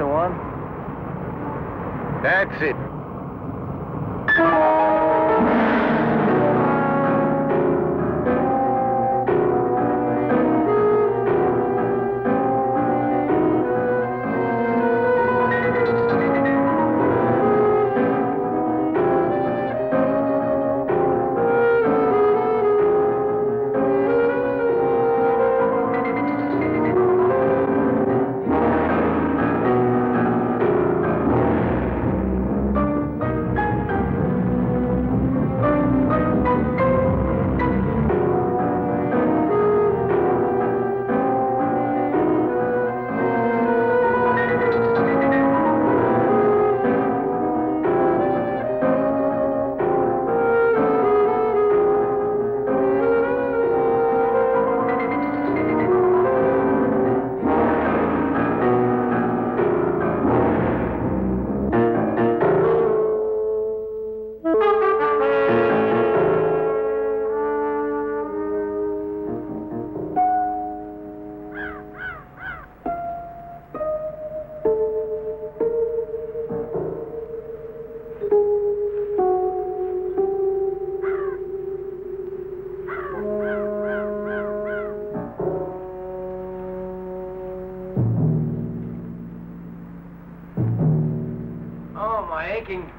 the one? That's it.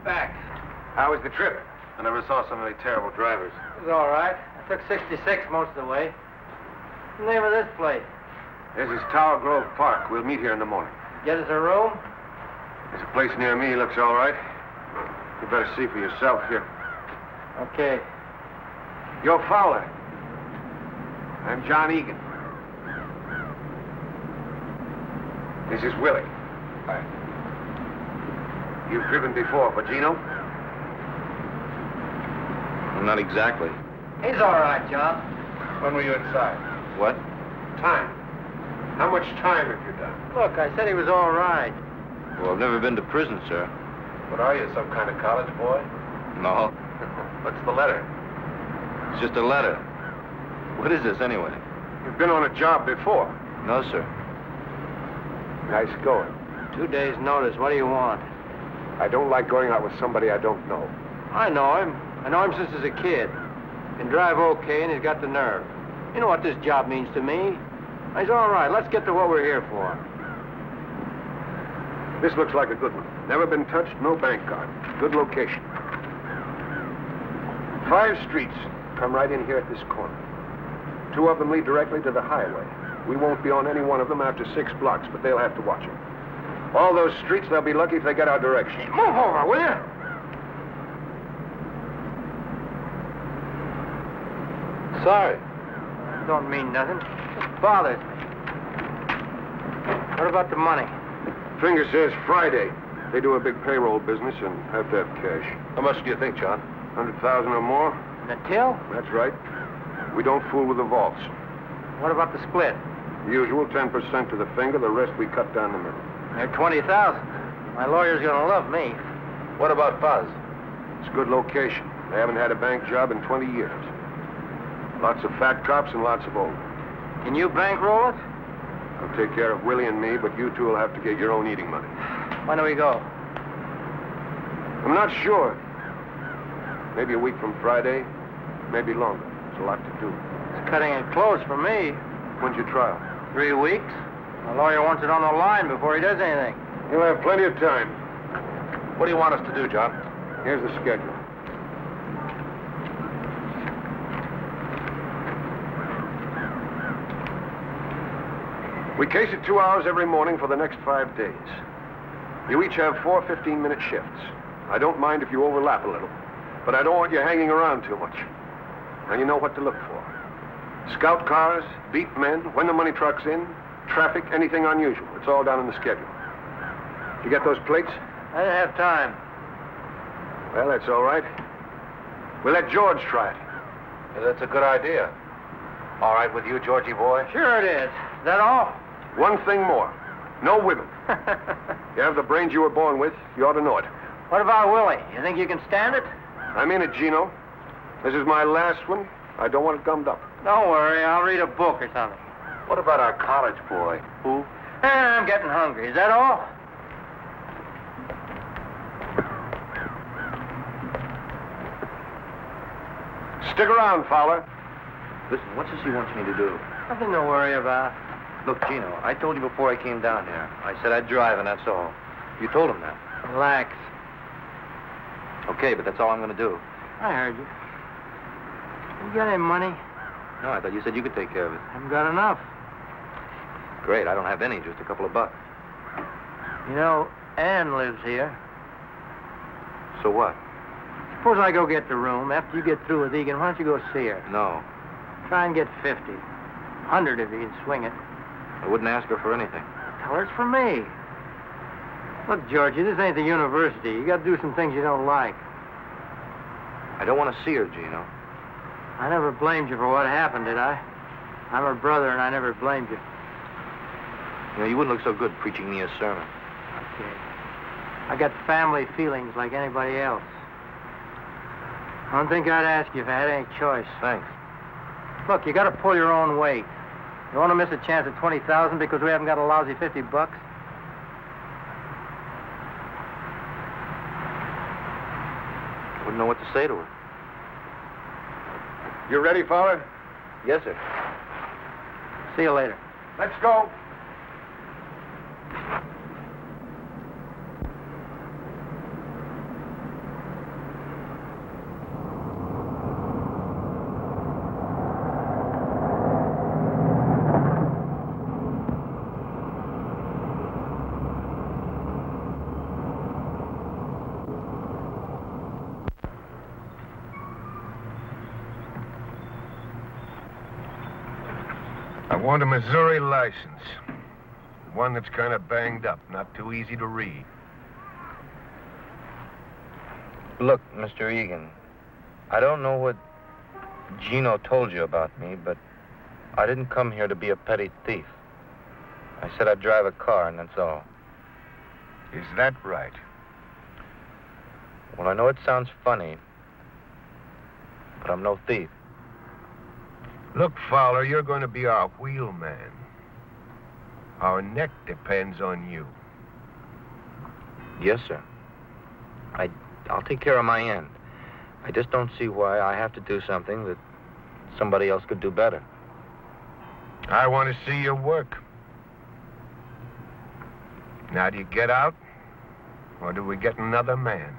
Back. How was the trip? I never saw so many terrible drivers. It was all right. I took 66 most of the way. What's the name of this place? This is Tower Grove Park. We'll meet here in the morning. Get us a room? There's a place near me. Looks all right. You better see for yourself here. Okay. You're Fowler. I'm John Egan. This is Willie. Hi. You've driven before for Gino? Not exactly. He's all right, John. When were you inside? What? Time. How much time have you done? Look, I said he was all right. Well, I've never been to prison, sir. What are you, some kind of college boy? No. What's the letter? It's just a letter. What is this, anyway? You've been on a job before. No, sir. Nice going. 2 days' notice. What do you want? I don't like going out with somebody I don't know. I know him. I know him since he was a kid. Can drive okay, and he's got the nerve. You know what this job means to me. He's all right. Let's get to what we're here for. This looks like a good one. Never been touched, no bank card. Good location. 5 streets come right in here at this corner. 2 of them lead directly to the highway. We won't be on any one of them after 6 blocks, but they'll have to watch it. All those streets, they'll be lucky if they get our direction. Move over, will you? Sorry. Don't mean nothing. Just bothers me. What about the money? Finger says Friday. They do a big payroll business and have to have cash. How much do you think, John? 100,000 or more? And the till? That's right. We don't fool with the vaults. What about the split? Usual 10% to the finger, the rest we cut down the middle. They're 20,000. My lawyer's gonna love me. What about Buzz? It's a good location. They haven't had a bank job in 20 years. Lots of fat cops and lots of old. Can you bankroll it? I'll take care of Willie and me, but you two will have to get your own eating money. When do we go? I'm not sure. Maybe a week from Friday, maybe longer. There's a lot to do. It's cutting it close for me. When's your trial? 3 weeks. My lawyer wants it on the line before he does anything. You'll have plenty of time. What do you want us to do, John? Here's the schedule. We case it 2 hours every morning for the next 5 days. You each have 4 15-minute shifts. I don't mind if you overlap a little, but I don't want you hanging around too much. Now you know what to look for. Scout cars, beat men, when the money truck's in, traffic, anything unusual. It's all down in the schedule. You get those plates? I didn't have time. Well, that's all right. We'll let George try it. Yeah, that's a good idea. All right with you, Georgie boy? Sure it is. Is that all? One thing more. No wiggle. You have the brains you were born with. You ought to know it. What about Willie? You think you can stand it? I'm in it, Gino. This is my last one. I don't want it gummed up. Don't worry. I'll read a book or something. What about our college boy? Who? I'm getting hungry. Is that all? Stick around, Fowler. Listen, what's this he wants me to do? Nothing to worry about. Look, Gino, I told you before I came down here. I said I'd drive, and that's all. You told him that. Relax. Okay, but that's all I'm going to do. I heard you. You got any money? No, I thought you said you could take care of it. Haven't got enough. Great, I don't have any, just a couple of bucks. You know, Ann lives here. So what? Suppose I go get the room. After you get through with Egan, why don't you go see her? No, Try and get 50. 100 if you can swing it. I wouldn't ask her for anything. Tell her it's for me. Look, Georgie, this ain't the university. You got to do some things you don't like. I don't want to see her, Gino. I never blamed you for what happened, did I? I'm her brother, and I never blamed you. You know, you wouldn't look so good preaching me a sermon. Okay. I got family feelings like anybody else. I don't think I'd ask you if I had any choice. Thanks. Look, you got to pull your own weight. You want to miss a chance at 20,000 because we haven't got a lousy 50 bucks? I wouldn't know what to say to her. You ready, Fowler? Yes, sir. See you later. Let's go. I want a Missouri license. One that's kind of banged up, not too easy to read. Look, Mr. Egan, I don't know what Gino told you about me, but I didn't come here to be a petty thief. I said I'd drive a car, and that's all. Is that right? Well, I know it sounds funny, but I'm no thief. Look, Fowler, you're going to be our wheelman. Our neck depends on you. Yes, sir. I'll take care of my end. I just don't see why I have to do something that somebody else could do better. I want to see your work. Now, do you get out, or do we get another man?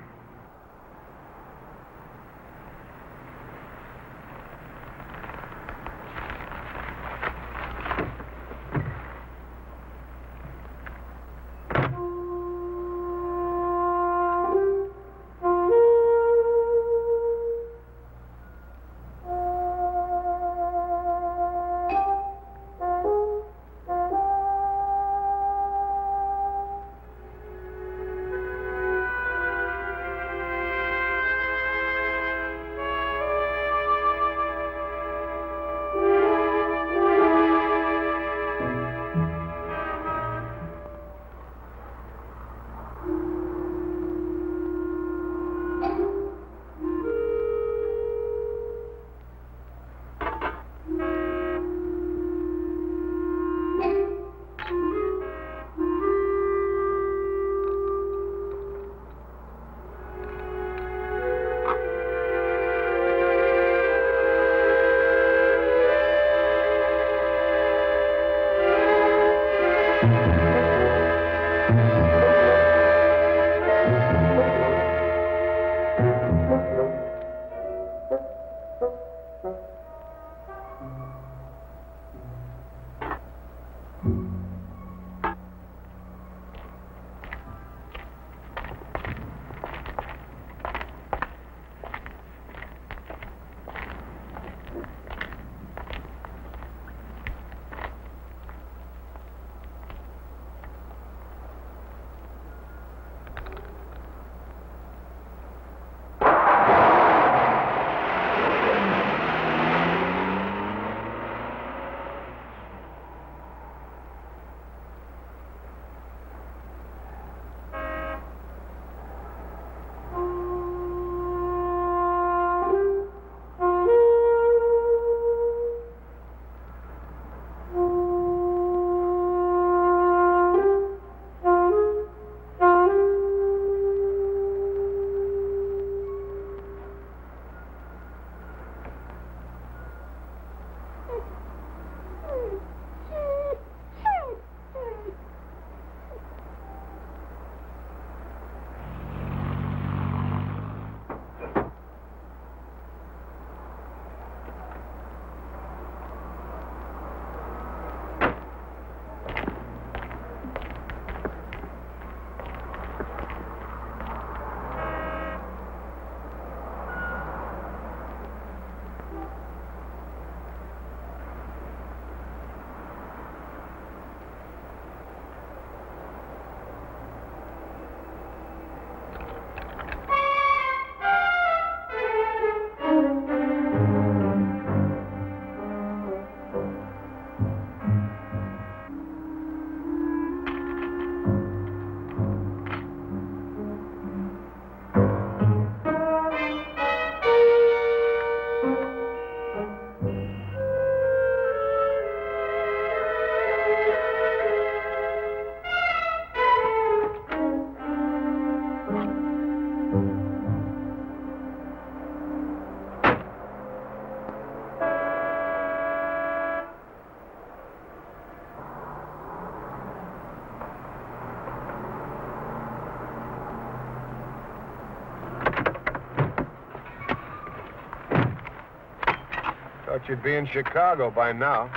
Thought you'd be in Chicago by now.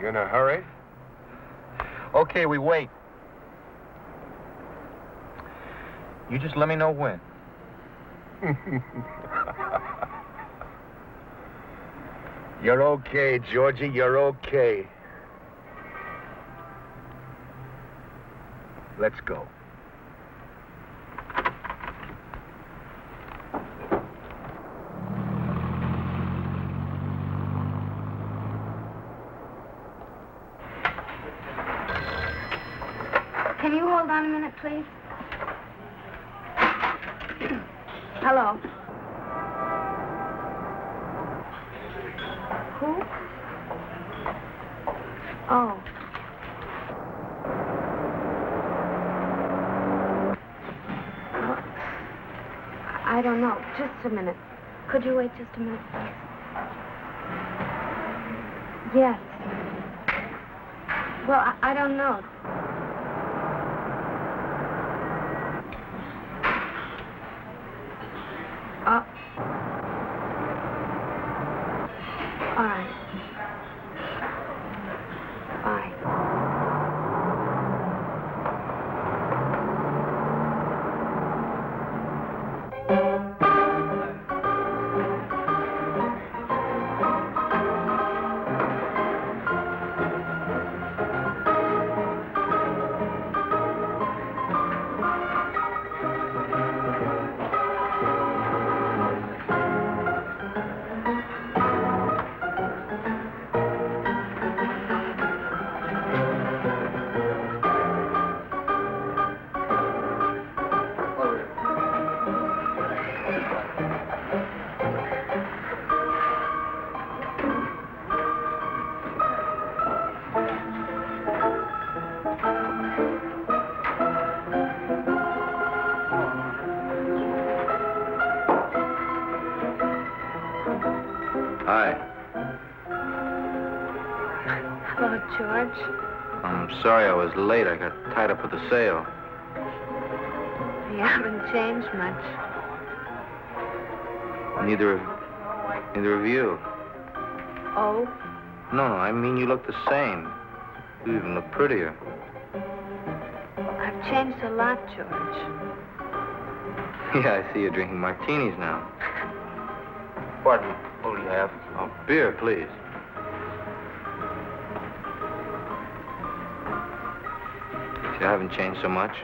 You in a hurry? Okay, we wait. You just let me know when. You're okay, Georgie. You're okay. Let's go. Can you hold on a minute, please? Hello. Who? Oh. I don't know. Just a minute. Could you wait just a minute, please? Yes. Well, I don't know. All right. Bye. Hi. Hello, George. I'm sorry I was late. I got tied up with the sale. You haven't changed much. Neither of you. Oh? No, I mean you look the same. You even look prettier. I've changed a lot, George. Yeah, I see you're drinking martinis now. Pardon me. What do you have? Oh, beer, please. You haven't changed so much.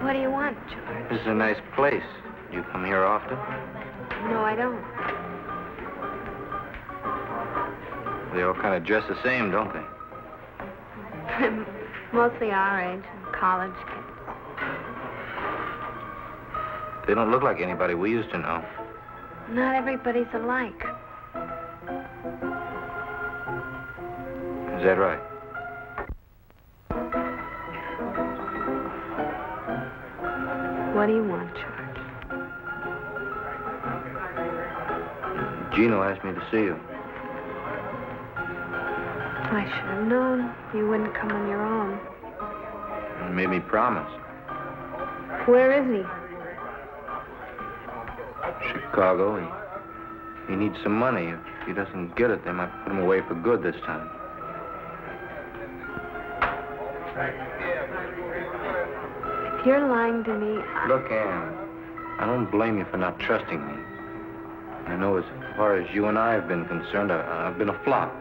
What do you want, George? This is a nice place. You come here often? No, I don't. They all kind of dress the same, don't they? Mostly our age, college kids. They don't look like anybody we used to know. Not everybody's alike. Is that right? What do you want, George? Gino asked me to see you. I should have known you wouldn't come on your own. He made me promise. Where is he? Chicago. He needs some money. If he doesn't get it, they might put him away for good this time. If you're lying to me, Look, Ann, I don't blame you for not trusting me. I know as far as you and I have been concerned, I've been a flop.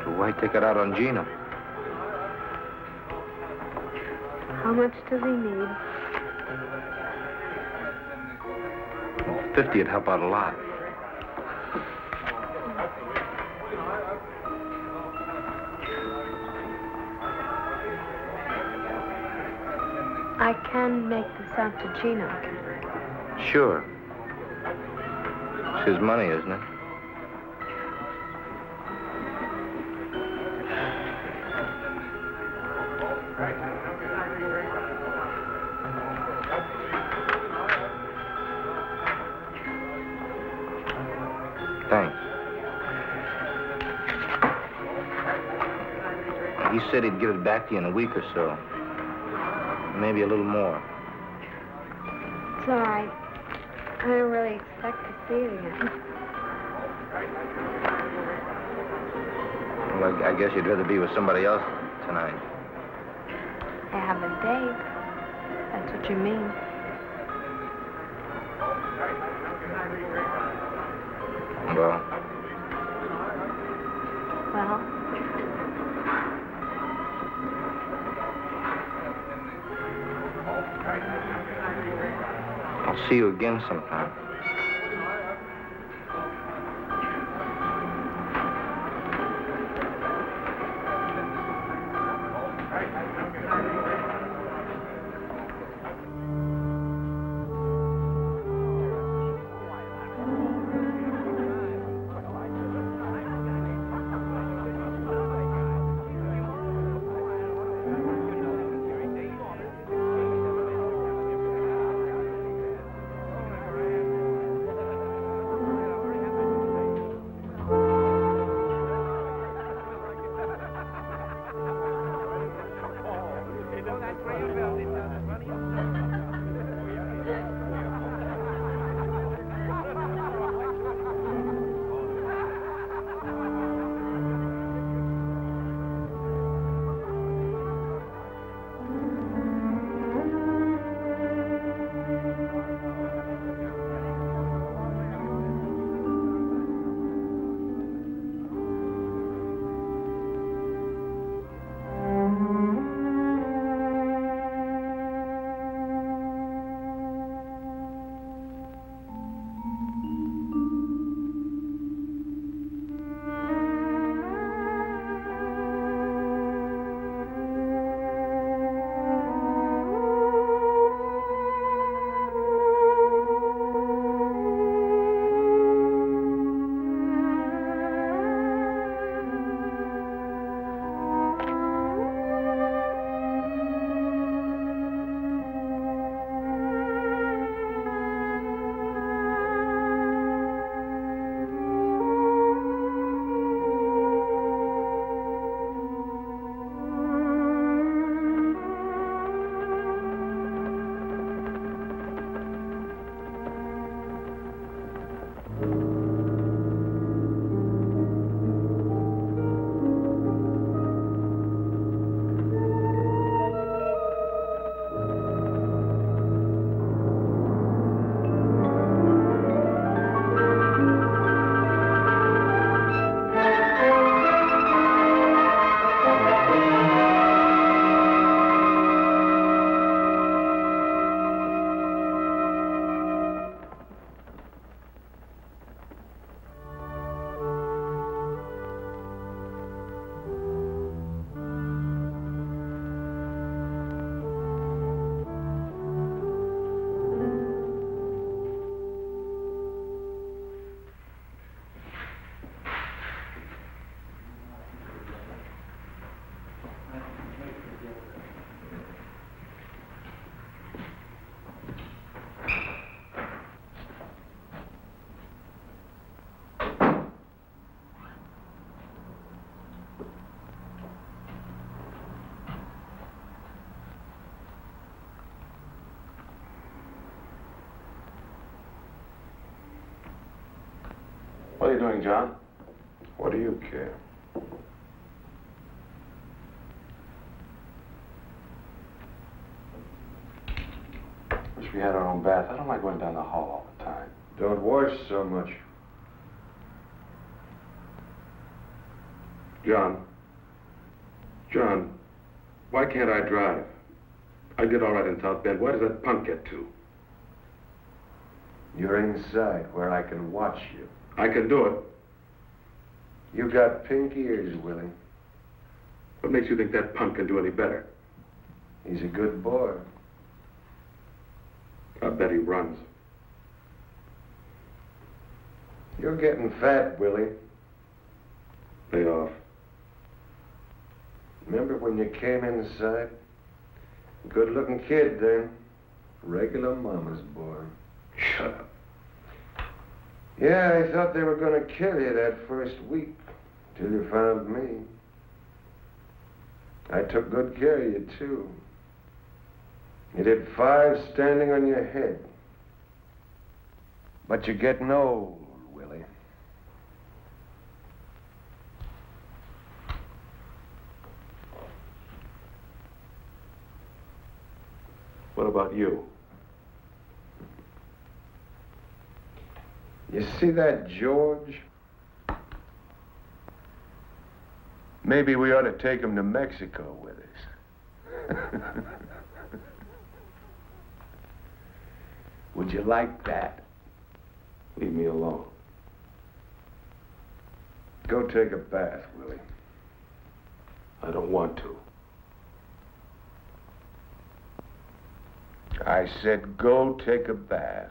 So why take it out on Gino? how much does he need? 50 would help out a lot. I can make this out to Gino. Sure. It's his money, isn't it? Thanks. He said he'd give it back to you in a week or so. maybe a little more. It's all right. I didn't really expect to see it again. Well, I guess you'd rather be with somebody else tonight. I have a date. That's what you mean. Well? Well? I'll see you again sometime. What are you doing, John? What do you care? Wish we had our own bath. I don't like going down the hall all the time. Don't wash so much. John, why can't I drive? I did all right in South Bend. Why does that punk get to? You're inside where I can watch you. I can do it. You got pink ears, Willie. What makes you think that punk can do any better? He's a good boy. I bet he runs. You're getting fat, Willie. Lay off. Remember when you came inside? Good-looking kid then. Regular mama's boy. Shut up. Yeah, I thought they were gonna kill you that first week, till you found me. I took good care of you, too. You did 5 standing on your head. But you're getting old, Willie. What about you? You see that George? Maybe we ought to take him to Mexico with us. Would you like that? Leave me alone. Go take a bath, Willie. I don't want to. I said go take a bath.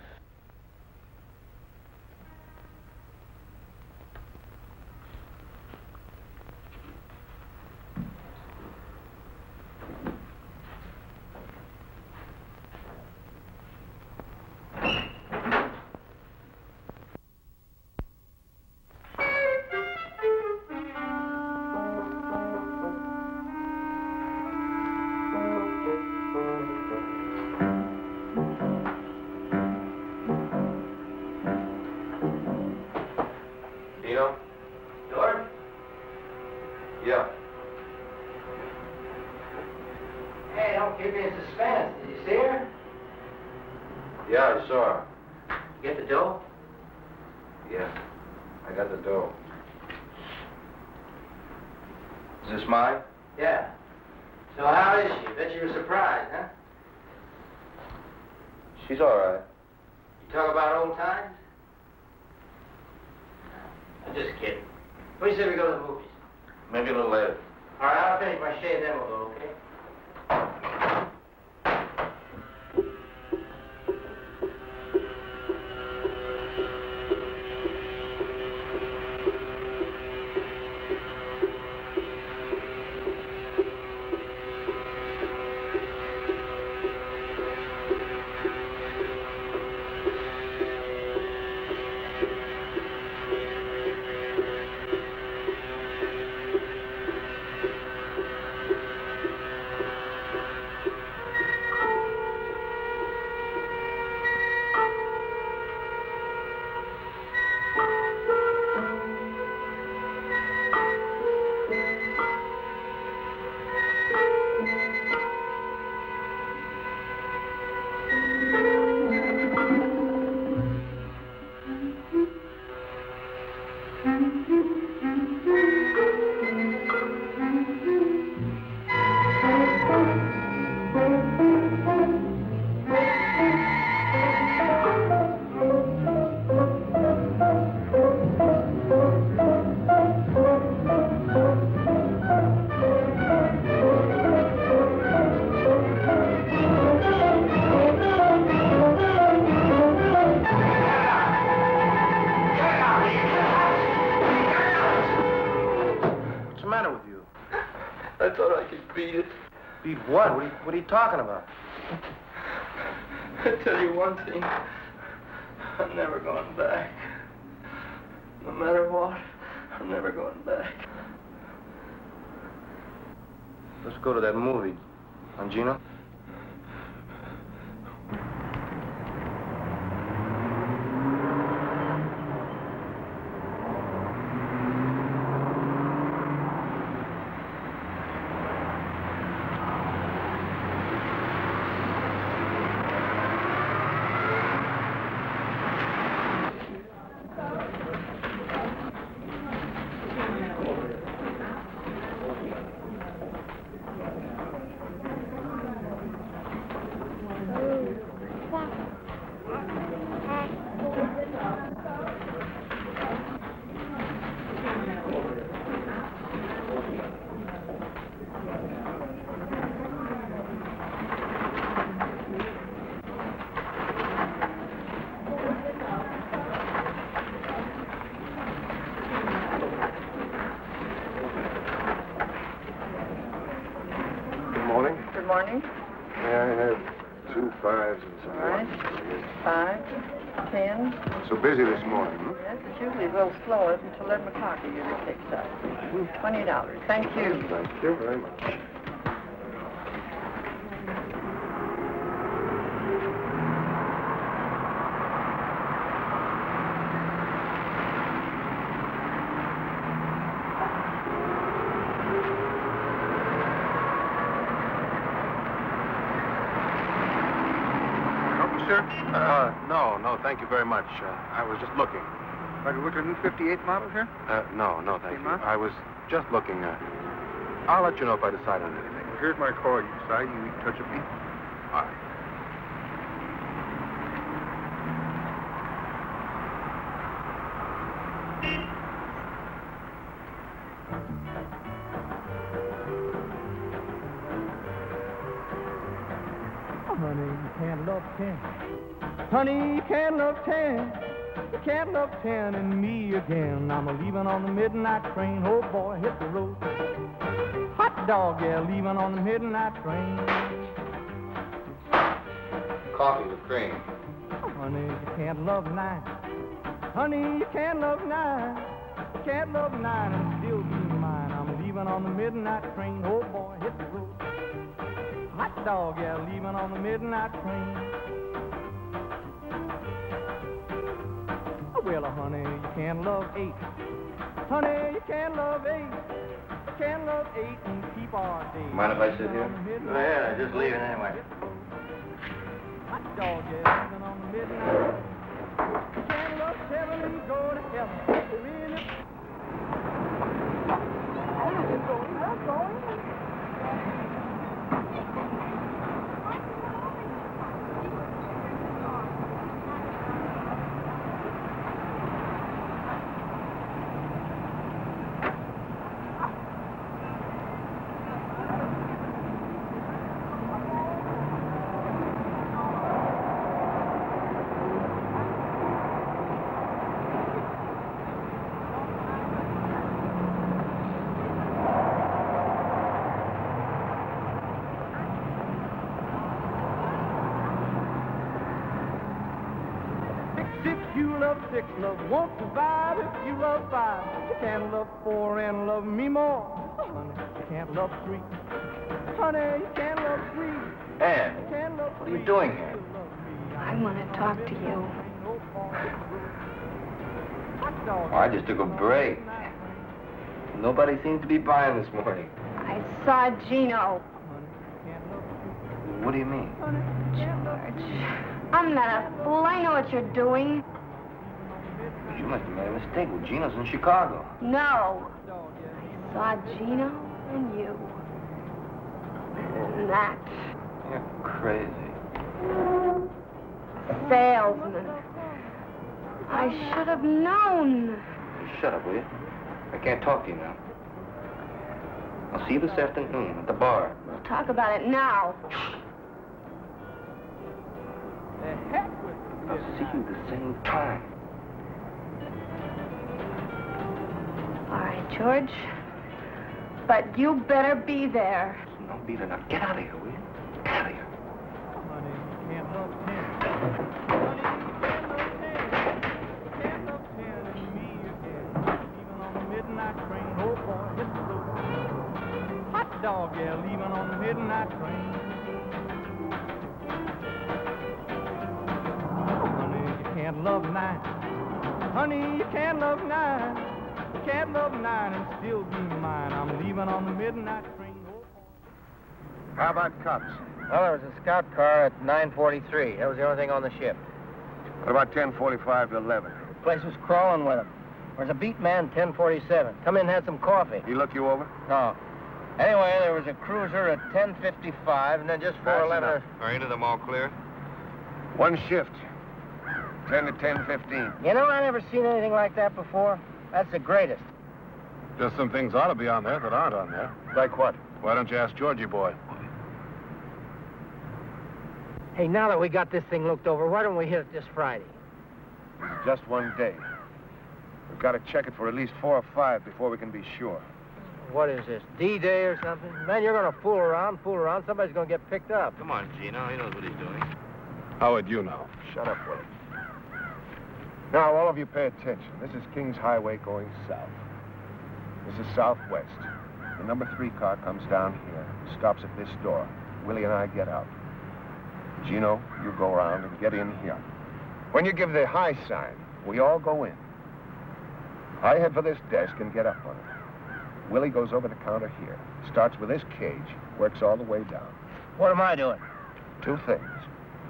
She's all right. You talk about old times? I'm just kidding. What do you say we go to the movies? Maybe a little later. All right, I'll finish my shave, then we'll go, okay? What are you talking about? I tell you one thing. I'm never going back. No matter what, I'm never going back. Let's go to that movie. On Gino? Morning. May I have 2 5s and some All right. 5, 10. So busy this morning, huh? Yes, it's usually a little slower until 11 o'clock usually takes up. $20. Thank you. Thank you very much. sir? No, thank you very much. I was just looking. Are you looking at a new 58 model here? No, thank you. I was just looking. I'll let you know if I decide on anything. Well, here's my card. You decide you can touch a beat. All right. Honey, you can't love 10. Honey, you can't love 10. You can't love 10 and me again. I'm a-leaving on the midnight train. Oh, boy, hit the road. Hot dog, yeah, leaving on the midnight train. Coffee with cream. Oh, honey, you can't love 9. Honey, you can't love 9. You can't love 9 and still be mine. I'm leaving on the midnight train. Oh, boy, hit the road. Hot dog, yeah, leaving on the midnight train. Well, honey, you can't love 8. Honey, you can't love 8. You can't love 8 and keep our day. Mind if I sit here? Go ahead, just leaving anyway. Hot dog, yeah, leaving on the midnight. You can't love 7 and go to heaven. Really? Six love won't survive if you love 5. You can't love 4 and love me more. Honey, you can't love 3. Honey, you can't love 3. Ann, what are you doing here? I want to talk to you. Oh, I just took a break. Nobody seems to be buying this morning. I saw Gino. What do you mean? George, I'm not a fool. I know what you're doing. You must have made a mistake. Well, Gino's in Chicago. No. I saw Gino and you. And that. You're crazy. Salesman. I should have known. Shut up, will you? I can't talk to you now. I'll see you this afternoon at the bar. We'll talk about it now. I'll see you the same time. All right, George. But you better be there. No, be there. Now get out of here, will you? Get out of here. Honey, you can't love 10. Honey, you can't love 10. You can't love 10 and me again. Leaving on the midnight train. Oh, boy, hit the road. Hot dog, yeah, leaving on the midnight train. Oh, honey, you can't love 9. Honey, you can't love 9. You can't love 9 and still be mine. I'm leaving on the midnight train. How about cops? Well, there was a scout car at 9:43. That was the only thing on the ship. What about 10:45 to 11? The place was crawling with them. There was a beat man, 10:47. Come in and had some coffee. He look you over? No. Anyway, there was a cruiser at 10:55, and then just 4:11. Are any of them all clear? One shift. 10 to 10:15. You know, I never seen anything like that before. That's the greatest. Just some things ought to be on there that aren't on there. Like what? Why don't you ask Georgie boy? Hey, now that we got this thing looked over, why don't we hit it this Friday? Just one day. We've got to check it for at least 4 or 5 before we can be sure. What is this, D-Day or something? Man, you're going to fool around. Somebody's going to get picked up. Come on, Gino. He knows what he's doing. How would you know? Shut up, Willie. Now, all of you pay attention. This is Kings Highway going south. This is southwest. The number 3 car comes down here, stops at this door. Willie and I get out. Gino, you go around and get in here. When you give the high sign, we all go in. I head for this desk and get up on it. Willie goes over the counter here, starts with this cage, works all the way down. What am I doing? 2 things.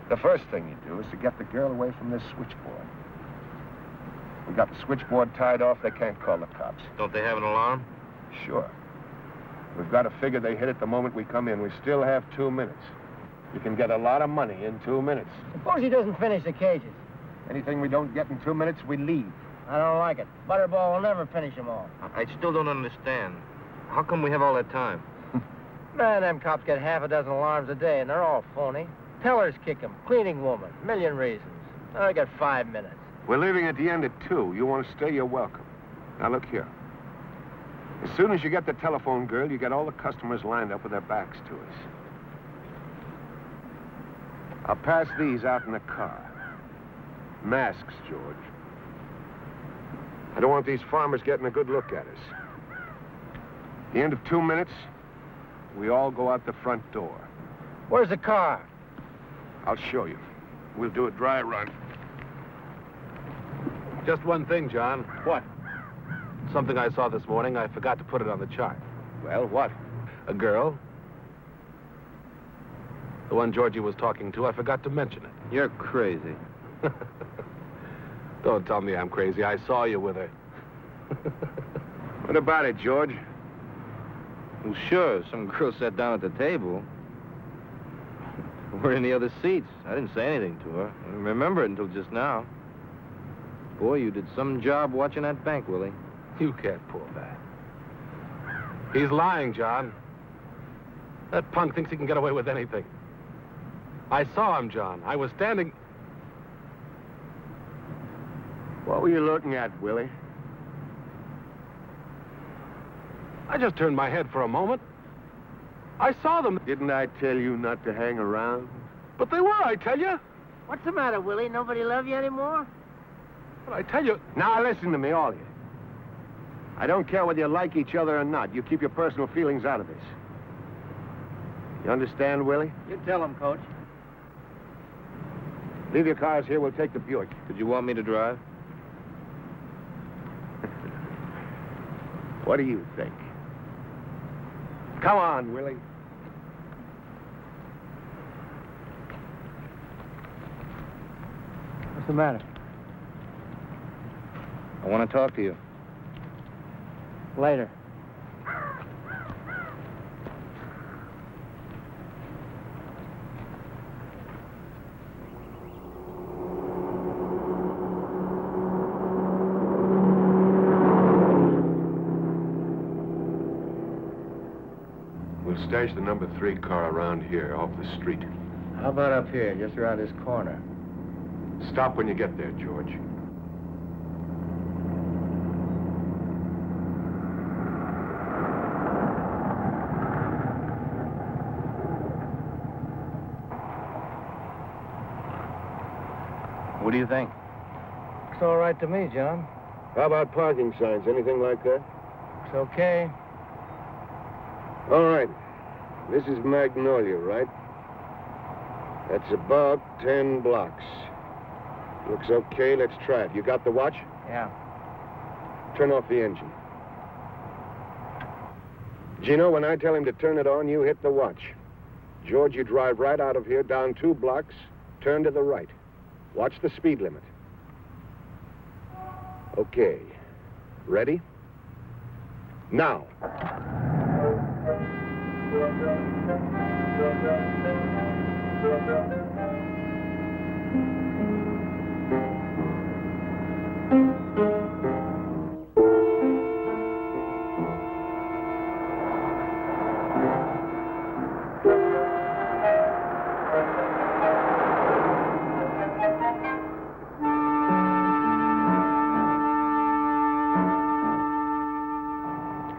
The first thing you do is to get the girl away from this switchboard. We got the switchboard tied off. They can't call the cops. Don't they have an alarm? Sure. We've got to figure they hit it the moment we come in. We still have 2 minutes. You can get a lot of money in 2 minutes. Suppose he doesn't finish the cages. Anything we don't get in 2 minutes, we leave. I don't like it. Butterball will never finish them all. I still don't understand. How come we have all that time? Man, them cops get half a dozen alarms a day, and they're all phony. Tellers kick them, cleaning woman, million reasons. I got 5 minutes. We're leaving at the end at 2. You want to stay, you're welcome. Now, look here. As soon as you get the telephone girl, you get all the customers lined up with their backs to us. I'll pass these out in the car. Masks, George. I don't want these farmers getting a good look at us. At the end of 2 minutes, we all go out the front door. Where's the car? I'll show you. We'll do a dry run. Just one thing, John. What? Something I saw this morning. I forgot to put it on the chart. Well, what? A girl. The one Georgie was talking to. I forgot to mention it. You're crazy. Don't tell me I'm crazy. I saw you with her. What about it, George? Well, sure. Some girl sat down at the table. We're in the other seats. I didn't say anything to her. I didn't remember it until just now. Boy, you did some job watching that bank, Willie. You can't pull that. He's lying, John. That punk thinks he can get away with anything. I saw him, John. I was standing... What were you looking at, Willie? I just turned my head for a moment. I saw them. Didn't I tell you not to hang around? But they were, I tell you. What's the matter, Willie? Nobody love you anymore? But I tell you... Now, listen to me, all of you. I don't care whether you like each other or not. You keep your personal feelings out of this. You understand, Willie? You tell him, Coach. Leave your cars here. We'll take the Buick. Did you want me to drive? What do you think? Come on, Willie. What's the matter? I want to talk to you. Later. We'll stash the number 3 car around here, off the street. How about up here, just around this corner? Stop when you get there, George. What do you think? Looks all right to me, John. How about parking signs? Anything like that? It's okay. All right. This is Magnolia, right? That's about 10 blocks. Looks okay. Let's try it. You got the watch? Yeah. Turn off the engine. Gino, when I tell him to turn it on, you hit the watch. George, you drive right out of here, down 2 blocks, turn to the right. Watch the speed limit. Okay. Ready? Now.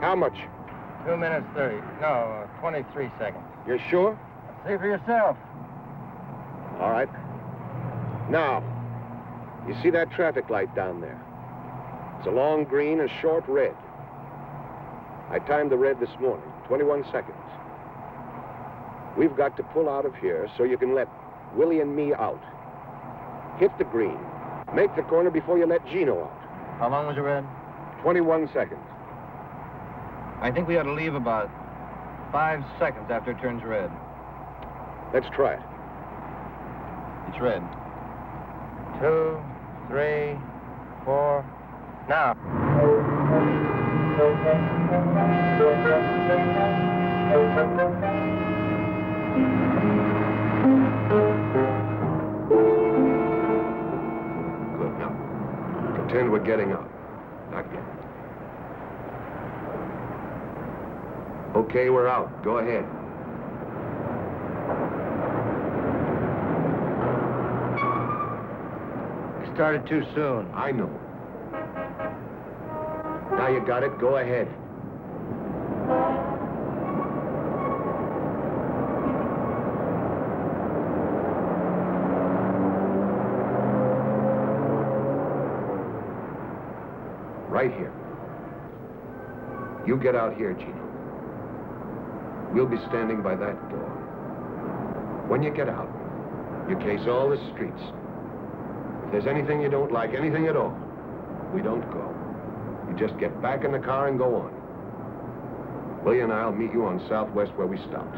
How much? 2 minutes 30. No, 23 seconds. You're sure? See for yourself. All right. Now, you see that traffic light down there? It's a long green and short red. I timed the red this morning, 21 seconds. We've got to pull out of here so you can let Willie and me out. Hit the green. Make the corner before you let Gino out. How long was the red? 21 seconds. I think we ought to leave about 5 seconds after it turns red. Let's try it. It's red. 2, 3, 4. Now. Good. Now, pretend we're getting out. Not yet. Okay, we're out. Go ahead. Started too soon. I know. Now you got it. Go ahead. Right here. You get out here, Gino. We'll be standing by that door. When you get out, you case all the streets. If there's anything you don't like, anything at all, we don't go. You just get back in the car and go on. Willie and I'll meet you on Southwest where we stopped.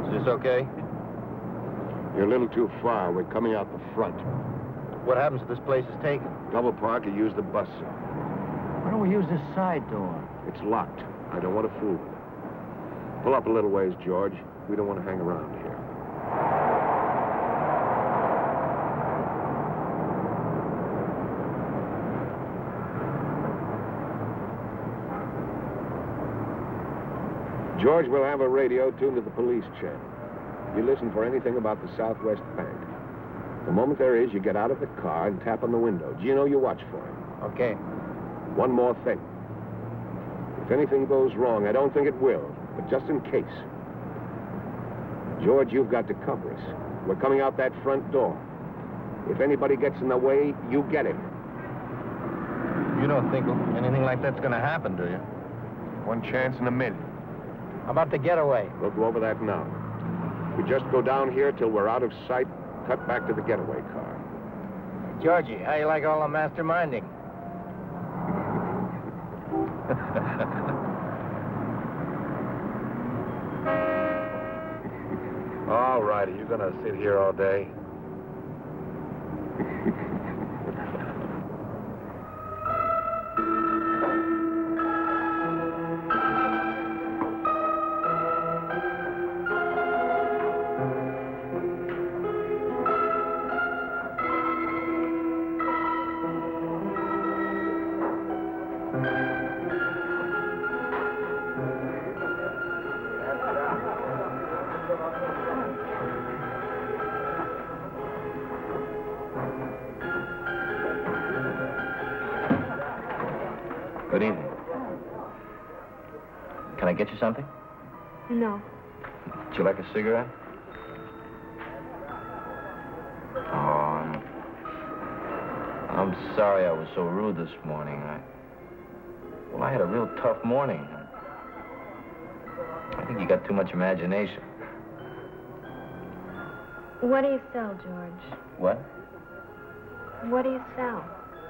Is this okay? You're a little too far. We're coming out the front. What happens if this place is taken? Double park or use the bus, sir. Why don't we use this side door? It's locked. I don't want to fool with it. Pull up a little ways, George. We don't want to hang around here. George will have a radio tuned to the police channel. You listen for anything about the Southwest Bank. The moment there is, you get out of the car and tap on the window. Gino, you watch for him. Okay. One more thing. If anything goes wrong, I don't think it will, but just in case. George, you've got to cover us. We're coming out that front door. If anybody gets in the way, you get him. You don't think anything like that's going to happen, do you? One chance in a million. How about the getaway? We'll go over that now. We just go down here till we're out of sight, cut back to the getaway car. Georgie, how you like all the masterminding? All right, are you gonna sit here all day? Good evening. Can I get you something? No. Would you like a cigarette? Oh, I'm sorry I was so rude this morning. Well, I had a real tough morning. I think you got too much imagination. What do you sell, George? What? What do you sell?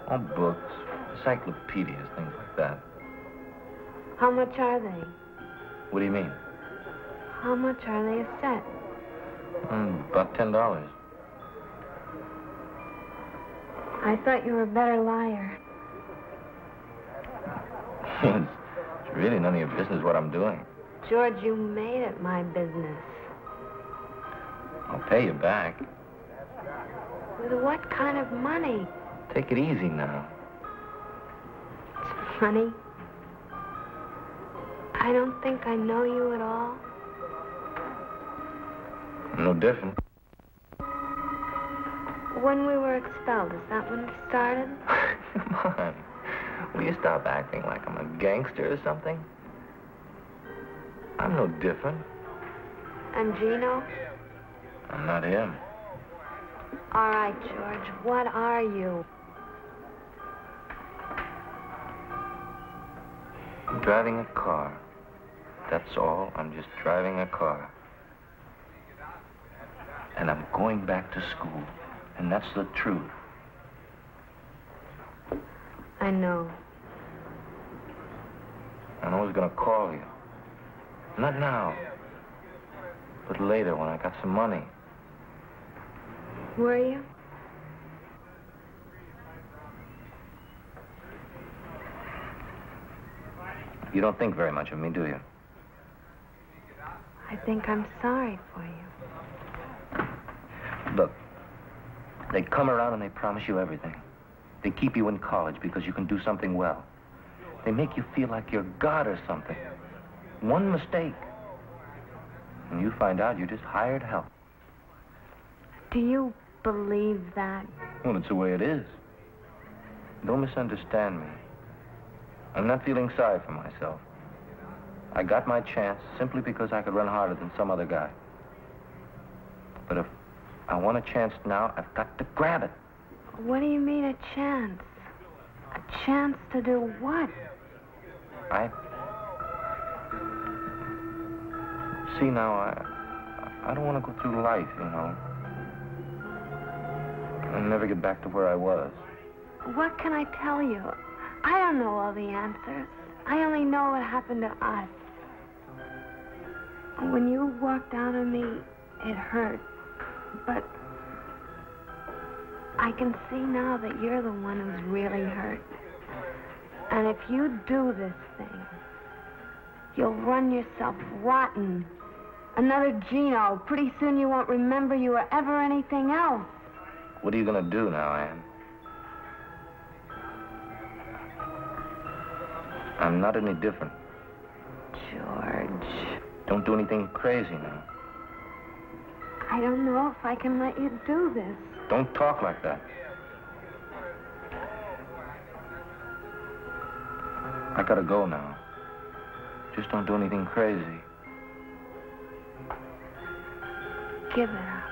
Oh, books, encyclopedias, things like that. How much are they? What do you mean? How much are they a set? About $10. I thought you were a better liar. It's really none of your business what I'm doing. George, you made it my business. I'll pay you back. With what kind of money? Take it easy now. It's funny. I don't think I know you at all. I'm no different. When we were expelled, is that when it started? Come on. Will you stop acting like I'm a gangster or something? I'm no different. And Gino? I'm not him. All right, George, what are you? I'm driving a car. That's all. I'm just driving a car. And I'm going back to school. And that's the truth. I know. And I was gonna call you. Not now. But later when I got some money. Were you? You don't think very much of me, do you? I think I'm sorry for you. Look, they come around and they promise you everything. They keep you in college because you can do something well. They make you feel like you're God or something. One mistake, and you find out you're just hired help. Do you believe that? Well, it's the way it is. Don't misunderstand me. I'm not feeling sorry for myself. I got my chance simply because I could run harder than some other guy. But if I want a chance now, I've got to grab it. What do you mean a chance? A chance to do what? See, now, I don't want to go through life, you know, and never get back to where I was. What can I tell you? I don't know all the answers. I only know what happened to us. When you walked out on me, it hurt. But I can see now that you're the one who's really hurt. And if you do this thing, you'll run yourself rotten. Another Gino. Pretty soon you won't remember you were ever anything else. What are you going to do now, Ann? I'm not any different. George. Don't do anything crazy now. I don't know if I can let you do this. Don't talk like that. I gotta go now. Just don't do anything crazy. Give it up.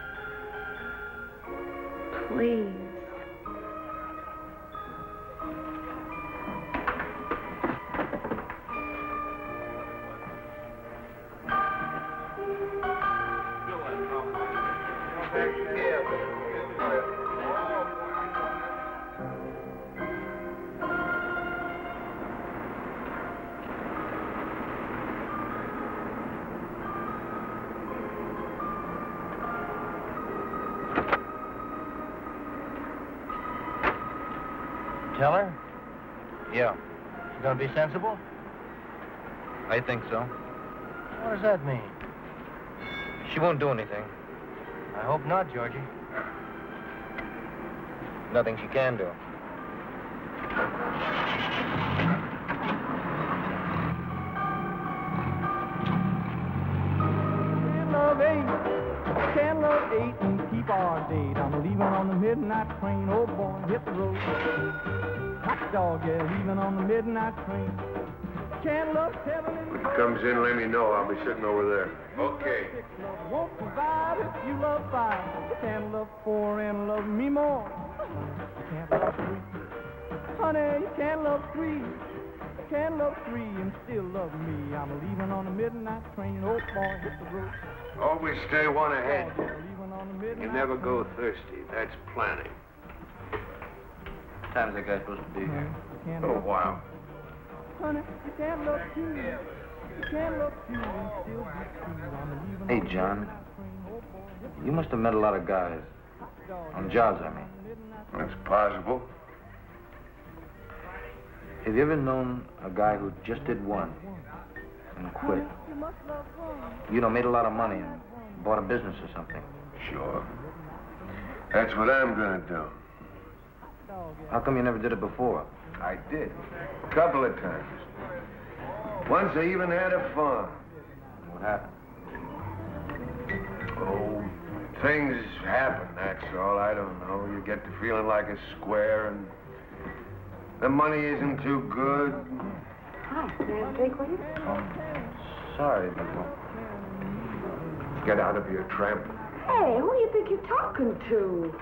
Please. Tell her? Yeah, She's gonna be sensible? I think so. What does that mean? She won't do anything. I hope not, Georgie. Nothing she can do. Can't love eight and keep our date. I'm leaving on the midnight train. Oh boy, hit the road. Hot dog, yeah, leaving on the midnight train. Can't love seven and When he comes in, let me know. I'll be sitting over there. Okay. won't survive if you love five. You can't love four and love me more. You can't love three. Honey, you can't love three. You can't love three and still love me. I'm leaving on the midnight train. Oh boy, hit the road. Always stay one ahead. Leaving on the midnight You never go thirsty. That's planning. What time is that guy supposed to be here? Oh, wow. Honey, you can't love two. You can't love two and still be true. I'm leaving Hey, on the John. midnight train. Oh boy, You must have met a lot of guys. On jobs, I mean. That's possible. Have you ever known a guy who just did one and quit? You know, made a lot of money and bought a business or something. Sure. That's what I'm gonna do. How come you never did it before? I did. A couple of times. Once I even had a farm. What happened? Oh, things happen, that's all. I don't know. You get to feeling like a square and the money isn't too good. Hi, may I have a drink with you? Sorry, but... Get out of here, tramp. Hey, who do you think you're talking to?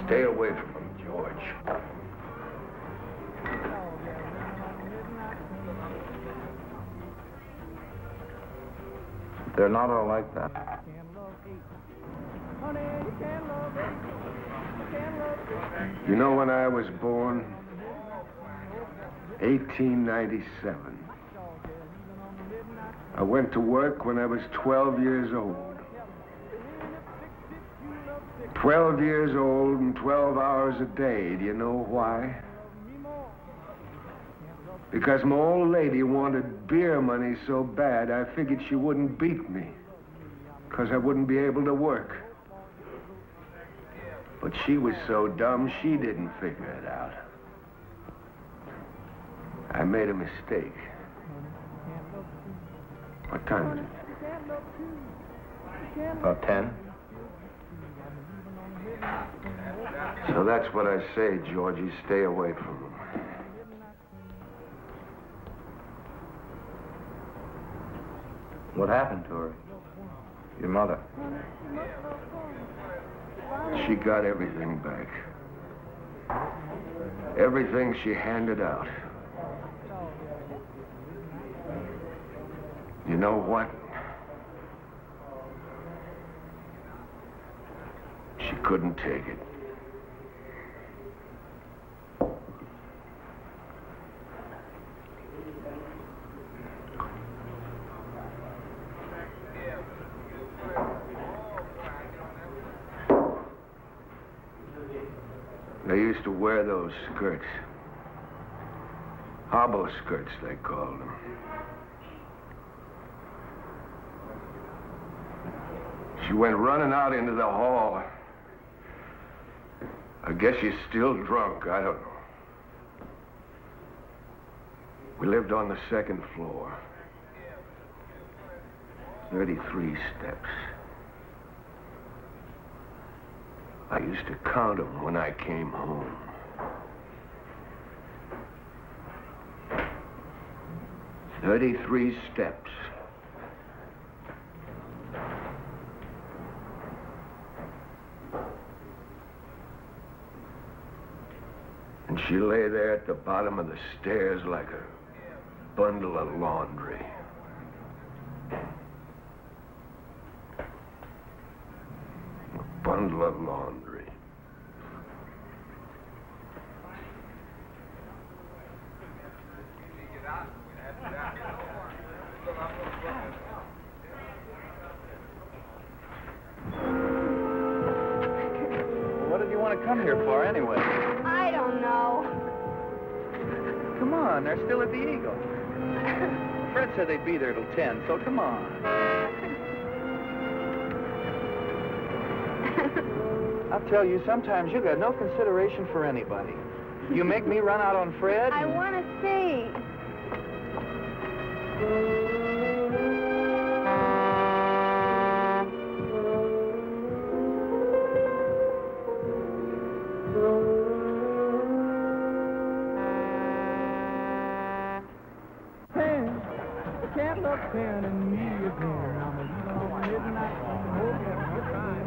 Stay away from him, George. They're not all like that. You know when I was born? 1897. I went to work when I was 12 years old. 12 years old and 12 hours a day. Do you know why? Because my old lady wanted beer money so bad, I figured she wouldn't beat me. Because I wouldn't be able to work. But she was so dumb, she didn't figure it out. I made a mistake. What time is it? About 10. So that's what I say, Georgie. Stay away from them. What happened to her? Your mother? She got everything back. Everything she handed out. You know what? She couldn't take it. They used to wear those skirts. Hobo skirts, they called them. She went running out into the hall. I guess she's still drunk. I don't know. We lived on the second floor. 33 steps. I used to count them when I came home. "33 steps. And she lay there at the bottom of the stairs like a bundle of laundry. A bundle of laundry. What did you want to come here for, anyway? I don't know. Come on, they're still at the Eagle. Fred said they'd be there till 10, so come on. I'll tell you, sometimes you got no consideration for anybody. You make me run out on Fred. I want to see.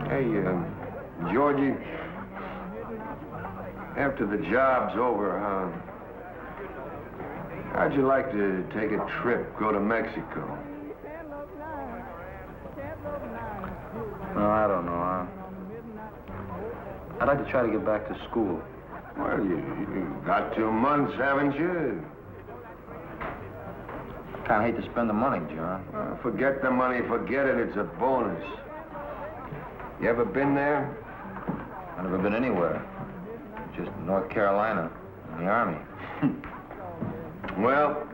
Hey, Georgie, after the job's over, how'd you like to take a trip, go to Mexico? No, I don't know. I'd like to try to get back to school. Well, you got 2 months, haven't you? Kind of hate to spend the money, John. Forget the money, forget it. It's a bonus. You ever been there? I've never been anywhere. Just North Carolina, in the Army. Well,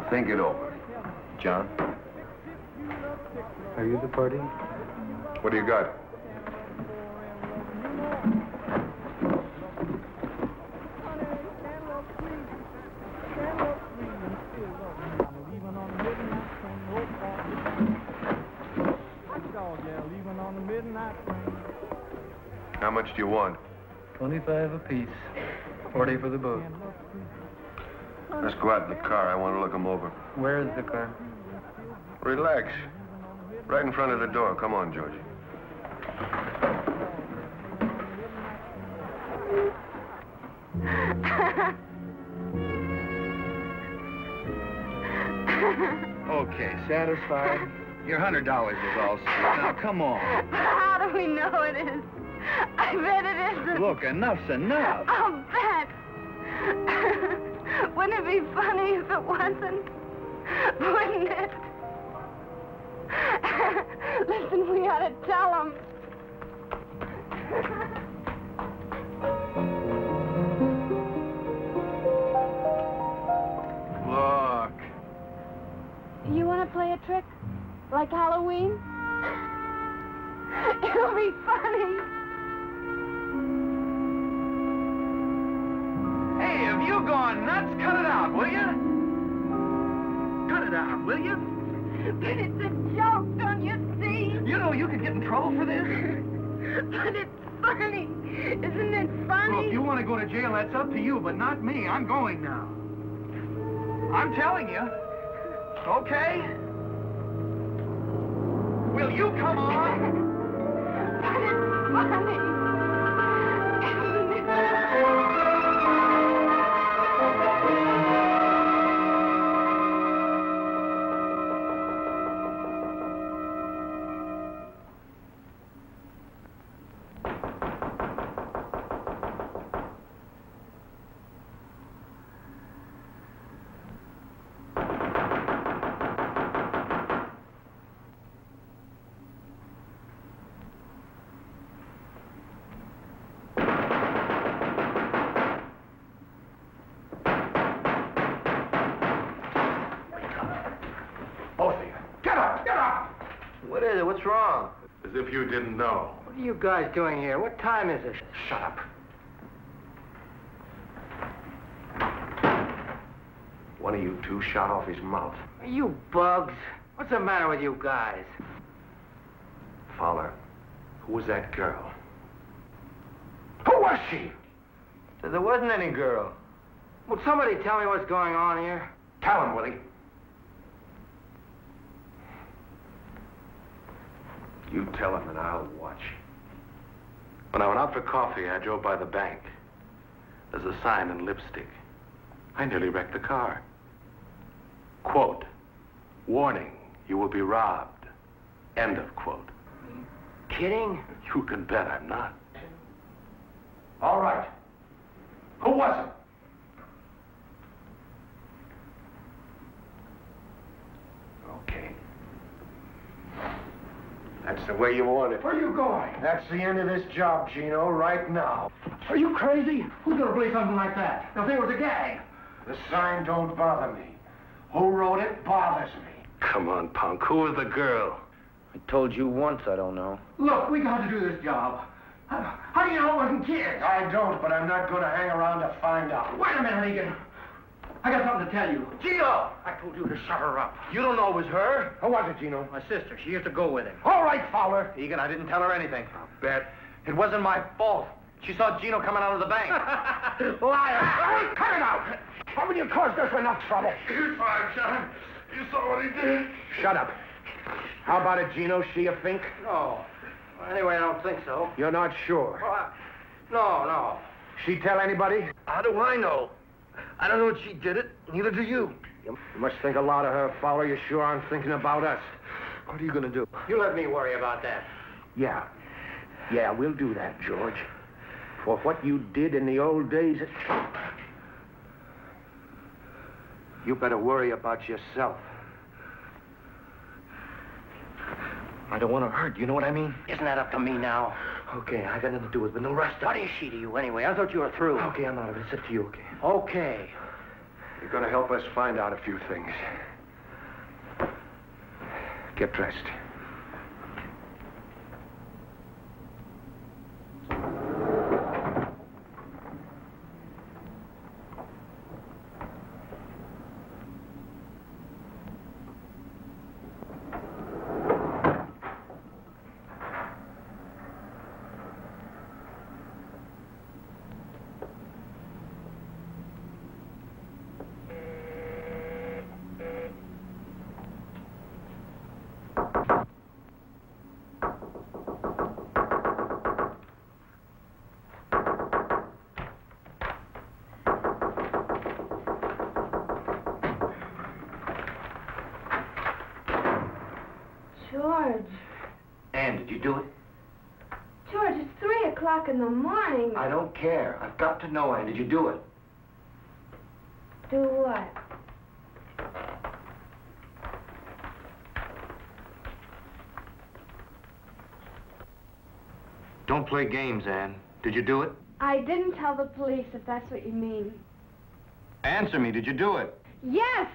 think it over. John? Are you the party? What do you got? How much do you want? 25 apiece. 40 for the boat. Let's go out in the car. I want to look them over. Where is the car? Relax. Right in front of the door. Come on, Georgie. Okay, satisfied? Your $100 is all set. Now, come on. How do we know it is? I bet it isn't. Look, enough's enough. I'll bet. Wouldn't it be funny if it wasn't? Wouldn't it? Listen, we ought to tell him. Look. You want to play a trick? Like Halloween? It'll be funny. Hey, have you gone nuts? Cut it out, will you? Cut it out, will you? But it's a joke, don't you see? You know you could get in trouble for this. But it's funny. Isn't it funny? Well, if you want to go to jail, that's up to you, but not me. I'm going now. I'm telling you. Okay? Will you come on? But it's funny. Isn't it? What is it? What's wrong? As if you didn't know. What are you guys doing here? What time is it? Shut up. One of you two shot off his mouth. Are you bugs? What's the matter with you guys? Fowler, who was that girl? Who was she? There wasn't any girl. Will somebody tell me what's going on here? Tell him, Willie. You tell him and I'll watch. When I went out for coffee, I drove by the bank. There's a sign in lipstick. I nearly wrecked the car. Quote, warning, you will be robbed. End of quote. Kidding? You can bet I'm not. All right. Who was it? Okay. That's the way you want it. Where are you going? That's the end of this job, Gino, right now. Are you crazy? Who's gonna believe something like that? They'll think it was a gag. The sign don't bother me. Who wrote it bothers me. Come on, punk. Who was the girl? I told you once I don't know. Look, we got to do this job. How do you know it wasn't kids? I don't, but I'm not going to hang around to find out. Wait a minute, Egan. I got something to tell you. Gino! I told you to shut her up. You don't know it was her? Who was it, Gino? My sister. She used to go with him. All right, Fowler. Egan, I didn't tell her anything. I'll bet. It wasn't my fault. She saw Gino coming out of the bank. Liar! Hey, cut it out! Haven't you caused us enough trouble? You're fine, John. You saw what he did. Shut up. How about it, Gino? She a fink? No. Anyway, I don't think so. You're not sure? Well, no. She tell anybody? How do I know? I don't know if she did it. Neither do you. You must think a lot of her, Fowler. You sure aren't thinking about us. What are you going to do? You let me worry about that. Yeah, we'll do that, George. For what you did in the old days, you better worry about yourself. I don't want to hurt, you know what I mean? Isn't that up to me now? Okay, I got nothing to do with it, but no rest. What is she to you anyway? I thought you were through. Okay, I'm out of it. It's up to you, okay? Okay. You're gonna help us find out a few things. Get dressed. George. Ann, did you do it? George, it's 3 o'clock in the morning. I don't care. I've got to know, Ann. Did you do it? Do what? Don't play games, Ann. Did you do it? I didn't tell the police, if that's what you mean. Answer me. Did you do it? Yes!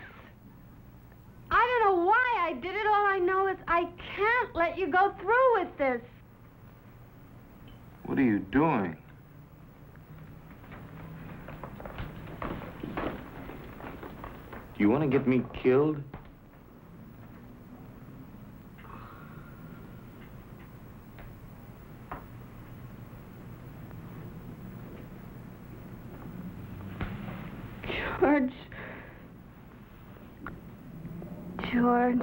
I don't know why I did it. All I know is I can't let you go through with this. What are you doing? You want to get me killed? George. George.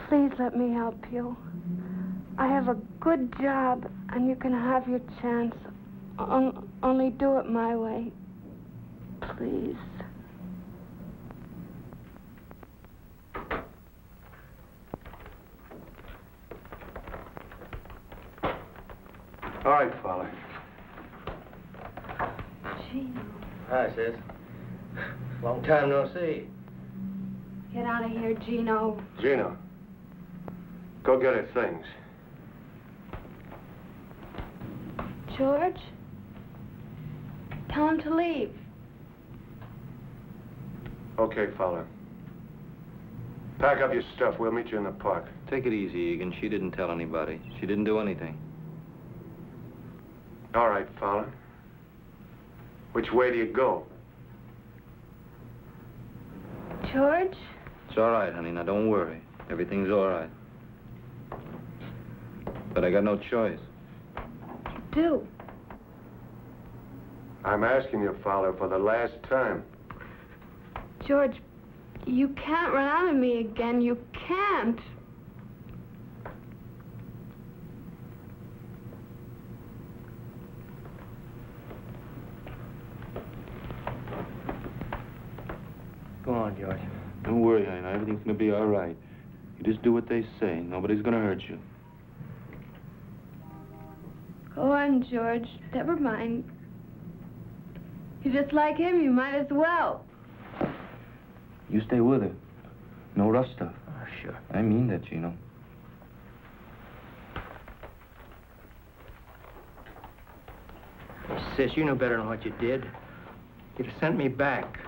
Please let me help you. I have a good job, and you can have your chance. Only do it my way. Please. All right, Fowler. Gino. Hi, sis. Long time no see. Get out of here, Gino. Gino, go get her things. George? Tell him to leave. Okay, Fowler. Pack up your stuff. We'll meet you in the park. Take it easy, Egan. She didn't tell anybody. She didn't do anything. All right, Fowler. Which way do you go? George? It's all right, honey. Now, don't worry. Everything's all right. But I got no choice. Do. I'm asking you, Fowler, for the last time. George, you can't run out of me again. You can't. Go on, George. Don't worry, honey. Everything's gonna be all right. You just do what they say. Nobody's gonna hurt you. Go on, George. Never mind. You're just like him. You might as well. You stay with her. No rough stuff. Oh, sure. I mean that, Gino. Sis, you knew better than what you did. You'd have sent me back.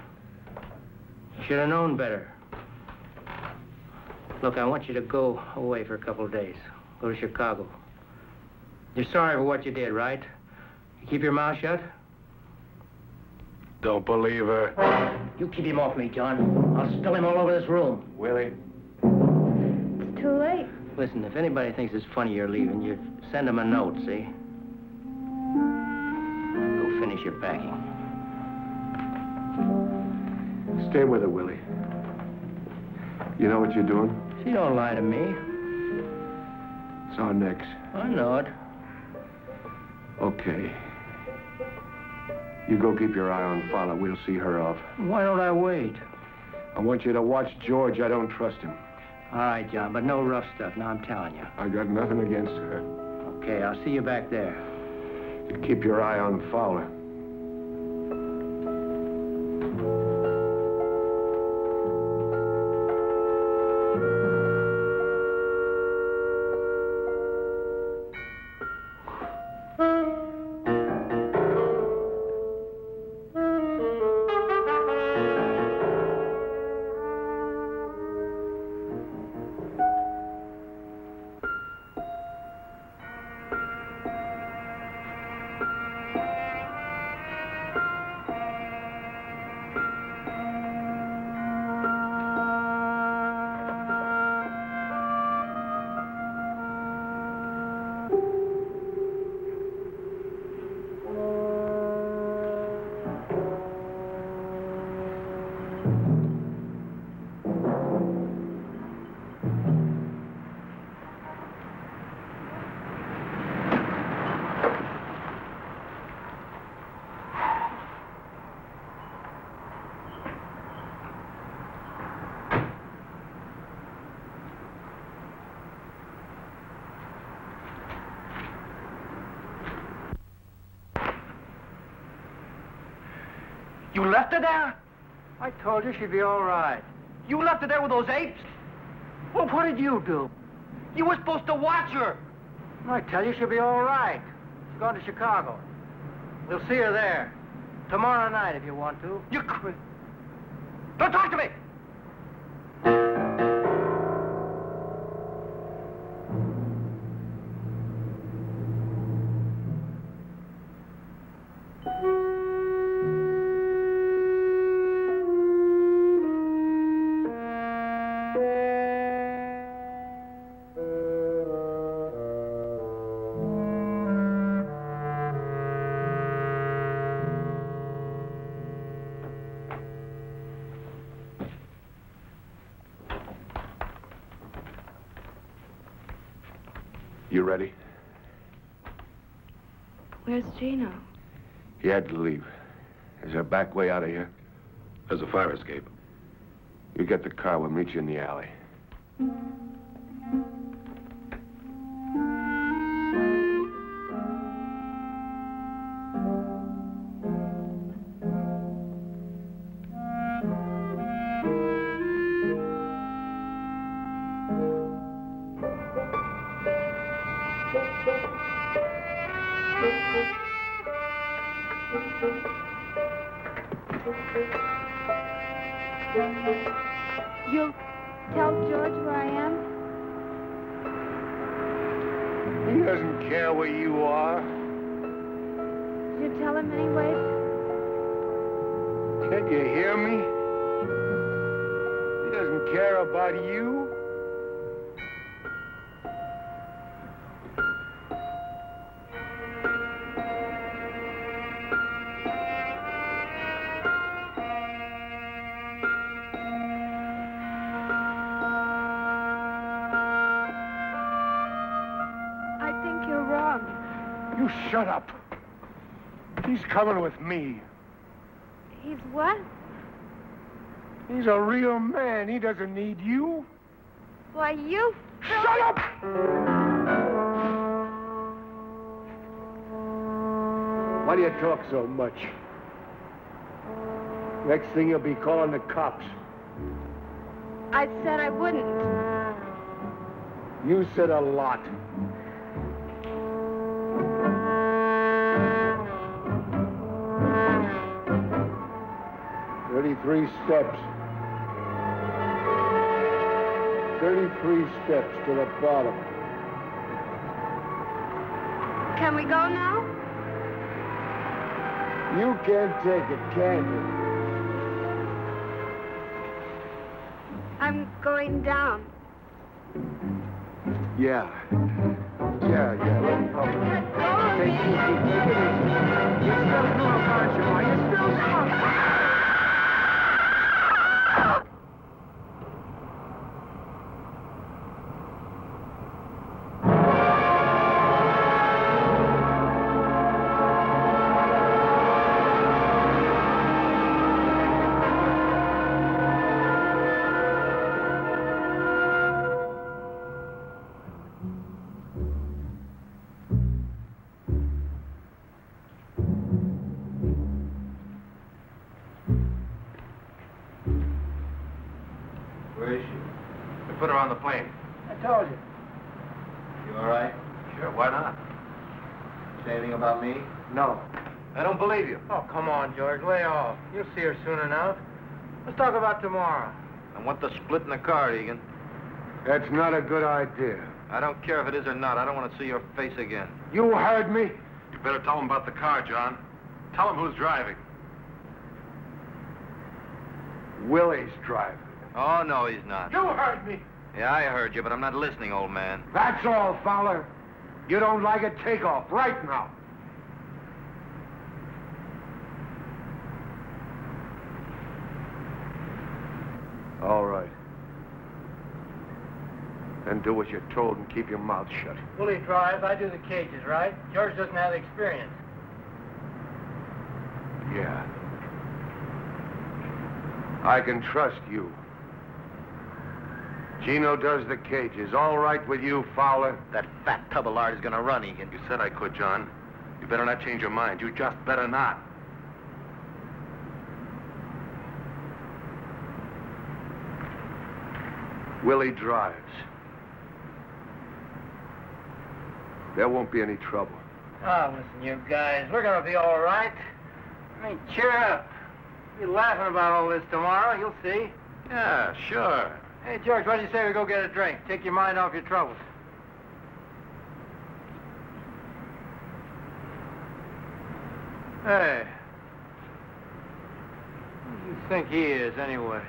You should have known better. Look, I want you to go away for a couple of days. Go to Chicago. You're sorry for what you did, right? You keep your mouth shut? Don't believe her. You keep him off me, John. I'll spill him all over this room. Willie. It's too late. Listen, if anybody thinks it's funny you're leaving, you send them a note, see? Go finish your packing. Stay with her, Willie. You know what you're doing? She don't lie to me. It's our necks. I know it. Okay. You go keep your eye on Fowler. We'll see her off. Why don't I wait? I want you to watch George. I don't trust him. All right, John, but no rough stuff. Now I'm telling you. I got nothing against her. Okay, I'll see you back there. You keep your eye on Fowler. You left her there? I told you she'd be all right. You left her there with those apes? Well, what did you do? You were supposed to watch her. I tell you, she'll be all right. She's gone to Chicago. We'll see her there. Tomorrow night, if you want to. You quit. Don't talk to me! You ready? Where's Gino? He had to leave. Is there a back way out of here? There's a fire escape. You get the car, we'll meet you in the alley. You'll tell George where I am? He doesn't care where you are. You tell him anyway? Can't you hear me? He doesn't care about you. You shut up. He's coming with me. He's what? He's a real man. He doesn't need you. Why, you... Shut up! Why do you talk so much? Next thing you'll be calling the cops. I said I wouldn't. You said a lot. Three steps. 33 steps to the bottom. Can we go now? You can't take it, can you? I'm going down. Yeah. Let me help you. Take it easy. You're still doing a bunch of money. You're still doing... Put her on the plane. I told you. You all right? Sure, why not? Say anything about me? No. I don't believe you. Oh, come on, George. Lay off. You'll see her soon enough. Let's talk about tomorrow. I want the split in the car, Egan. That's not a good idea. I don't care if it is or not. I don't want to see your face again. You heard me. You better tell him about the car, John. Tell him who's driving. Willie's driving. Oh, no, he's not. You heard me. Yeah, I heard you, but I'm not listening, old man. That's all, Fowler. You don't like it, take off right now. All right. Then do what you're told and keep your mouth shut. Willie drives, I do the cages, right? George doesn't have the experience. Yeah. I can trust you. Gino does the cages. All right with you, Fowler? That fat tub of lard is gonna run, Egan. You said I could, John. You better not change your mind. You just better not. Willie drives. There won't be any trouble. Oh, listen, you guys, we're gonna be all right. I mean, cheer up. You're laughing about all this tomorrow, you'll see. Yeah, sure. Hey, George, what do you say we go get a drink? Take your mind off your troubles. Hey. Who do you think he is, anyway?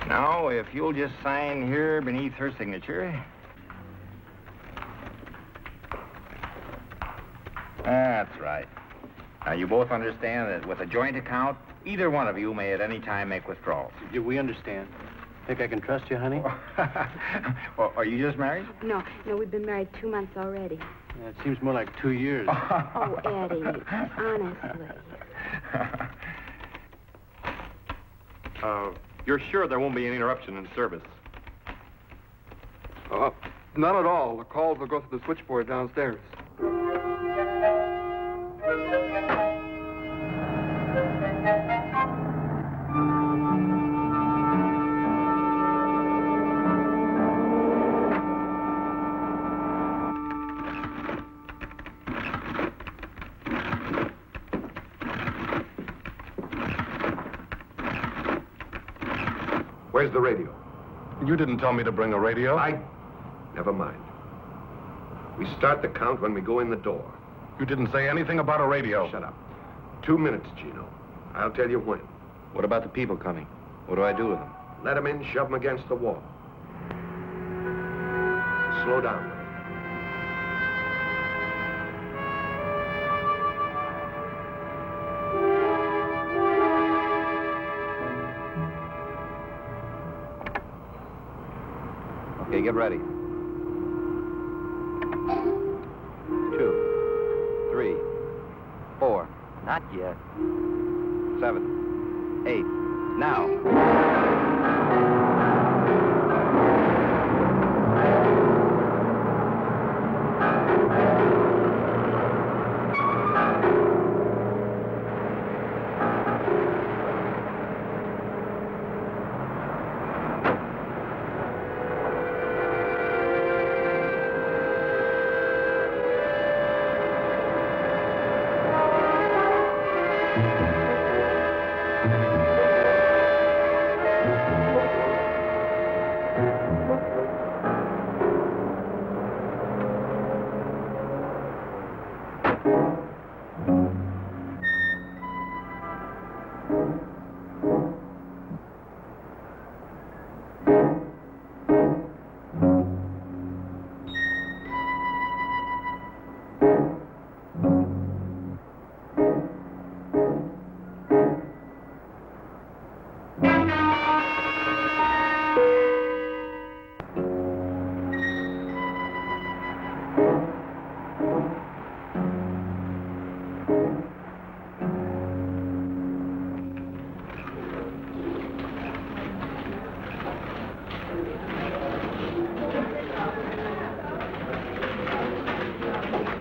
Now, if you'll just sign here beneath her signature. That's right. Now, you both understand that with a joint account, either one of you may at any time make withdrawals. We understand. Think I can trust you, honey? Well, are you just married? No, we've been married 2 months already. Yeah, it seems more like 2 years. Oh, Eddie, honestly. You're sure there won't be any interruption in service? None at all. The calls will go through the switchboard downstairs. Where's the radio? You didn't tell me to bring a radio. Never mind. We start the count when we go in the door. You didn't say anything about a radio. Shut up. 2 minutes, Gino. I'll tell you when. What about the people coming? What do I do with them? Let them in, shove them against the wall. Slow down. Okay, get ready. 2, 3, 4. Not yet. 7, 8. Now.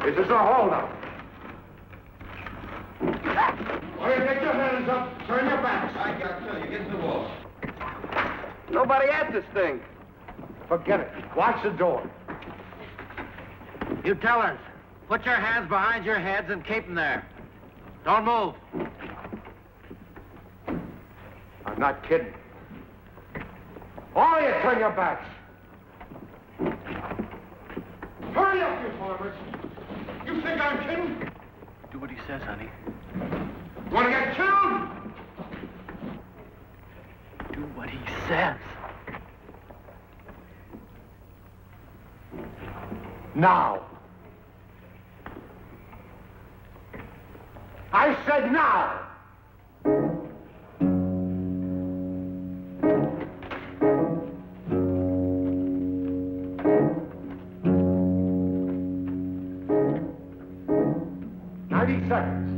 This is a holdup. All right, take your hands up. Turn your backs. I got you. Get to the wall. Nobody at this thing. Forget it. Watch the door. You tellers, put your hands behind your heads and keep them there. Don't move. I'm not kidding. All of you, turn your backs. Hurry up, you farmers. You think I'm kidding? Do what he says, honey. You want to get killed? Do what he says. Now. I said now! Seconds.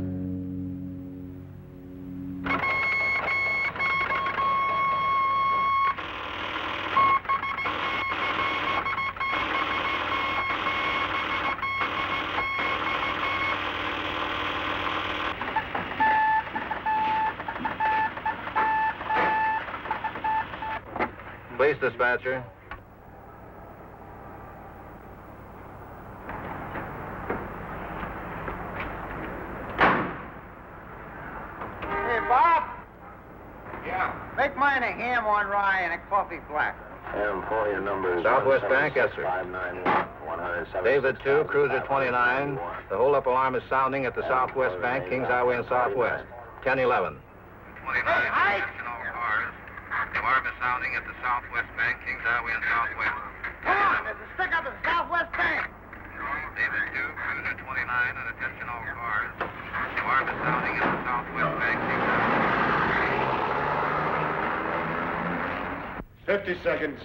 Police dispatcher. Make mine a ham on rye and a coffee black. Ham for your number. Southwest Bank, yes, sir. 591 David 2, Cruiser 29. The hold-up alarm is sounding at the Southwest Bank, Kings Highway and Southwest. 1011. 29. Hey, The alarm is sounding at the Southwest Bank, Kings Highway and Southwest. come on, there's a stick up at the Southwest Bank. David 2, Cruiser 29, and attention all cars. The alarm is sounding at the Southwest Bank, Kings Highway. 50 seconds.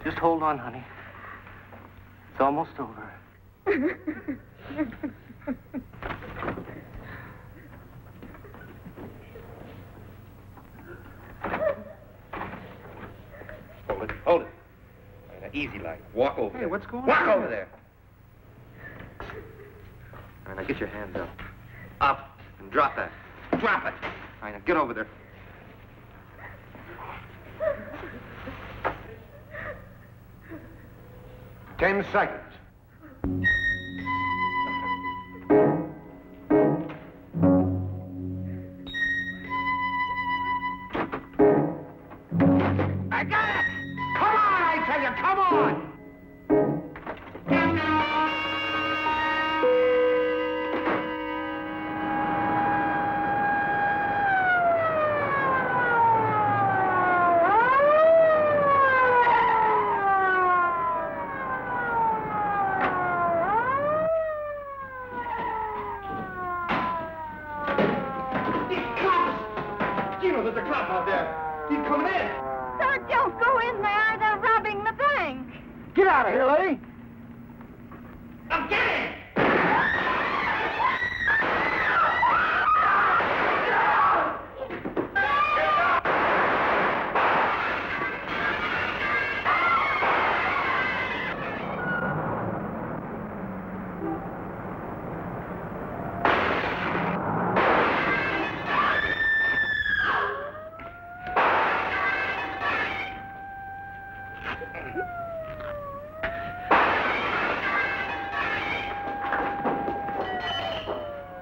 Just hold on, honey. It's almost over. Hold it. Now, easy like. Walk over there. Hey, what's going on? Walk over there. All right, now get your hands up. Up. And drop that. Drop it. All right, now get over there. Ten seconds. I got it! Come on, I tell you, come on! Gino, there's a cop out there. He's coming in. Sir, don't go in there. They're robbing the bank. Get out of here, lady! I'm getting!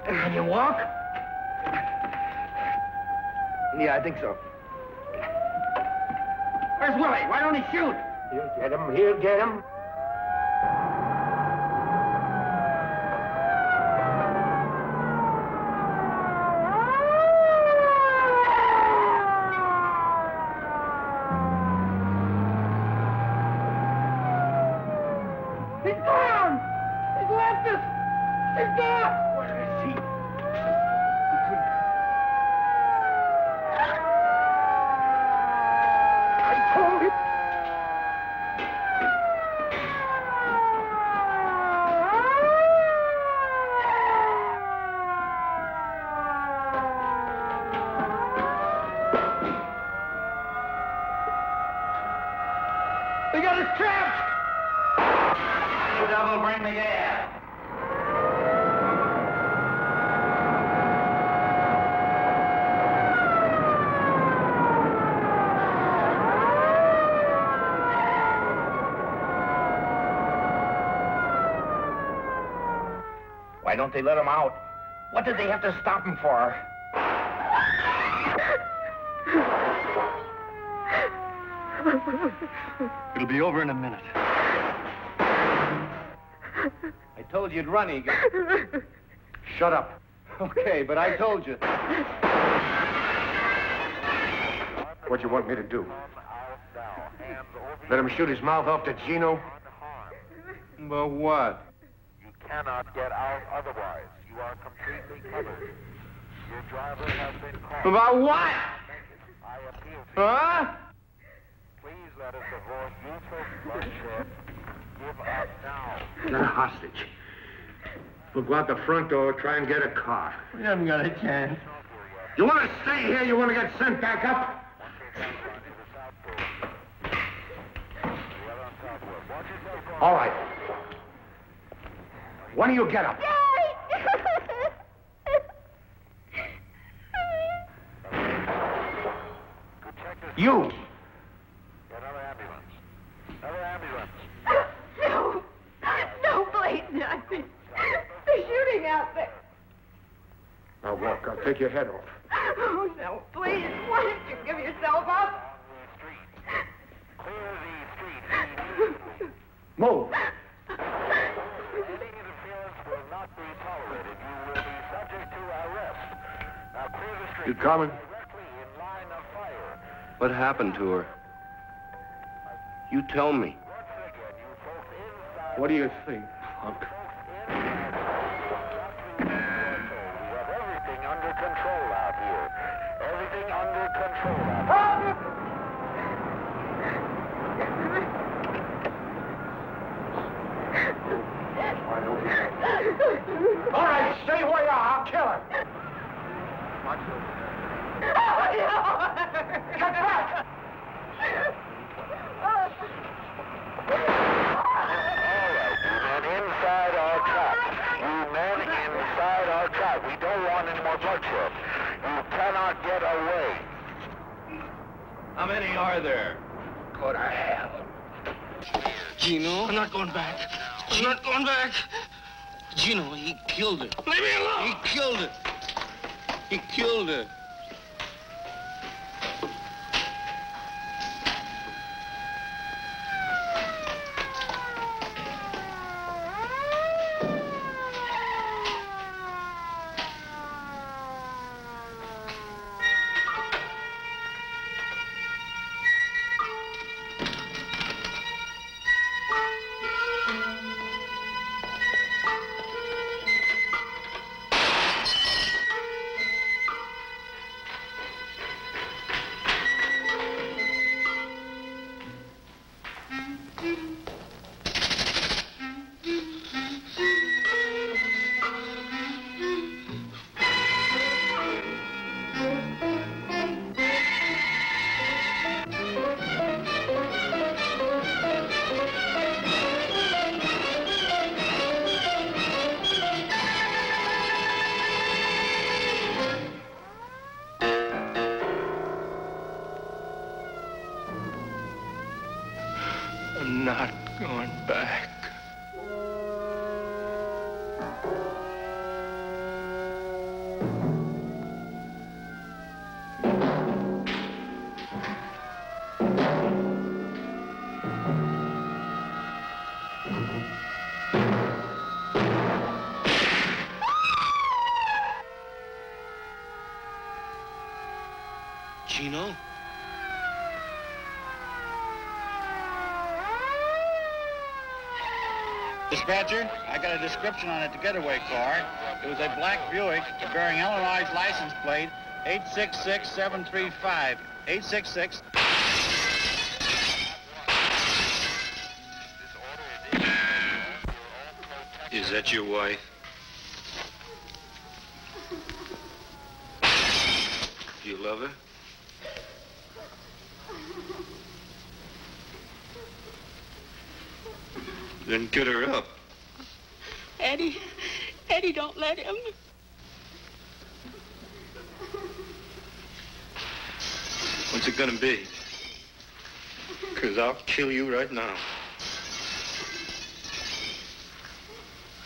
Can you walk? Yeah, I think so. Where's Willie? Why don't he shoot? He'll get him. He'll get him. He's gone! He's left us! He's gone! Where is he? I told him! They got us trapped! You devil, bring the gas. Why don't they let him out? What did they have to stop him for? It'll be over in a minute. I told you you'd run, Egan. Shut up. Okay, but I told you. What do you want me to do? Let him shoot his mouth off to Gino? But what? You cannot get out otherwise. You are completely covered. Your driver has been caught. About what? I appeal to you. Huh? Please let us avoid useless bloodshed. Give up now. Not a hostage. We'll go out the front door, try and get a car. We haven't got a chance. You want to stay here? You want to get sent back up? All right. When do you get up? You! Another ambulance. Another ambulance. No. No, please, not. They're shooting out there. Now walk. I'll take your head off. Oh, no, please. Why don't you give yourself up? Clear the street. Move. Any interference will not be tolerated. You will be subject to arrest. Now clear the street. You coming? Directly in line of fire. What happened to her? You tell me. Once again, you folks inside. What do you think, punk? We have everything under control out here. Everything under control out here. All right, stay where you are. I'll kill her. Get back! Inside our trap. You men inside our trap. We don't want any more bloodshed. You cannot get away. How many are there? Go to hell. Gino? I'm not going back. I'm not going back. Gino, he killed her. Leave me alone! He killed her. He killed her. I'm not going back. Gino? Dispatcher, I got a description on it, the getaway car. It was a black Buick bearing Illinois license plate 866735. 866. Is that your wife? You love her? Then get her up. Eddie, don't let him. What's it gonna be? 'Cause I'll kill you right now.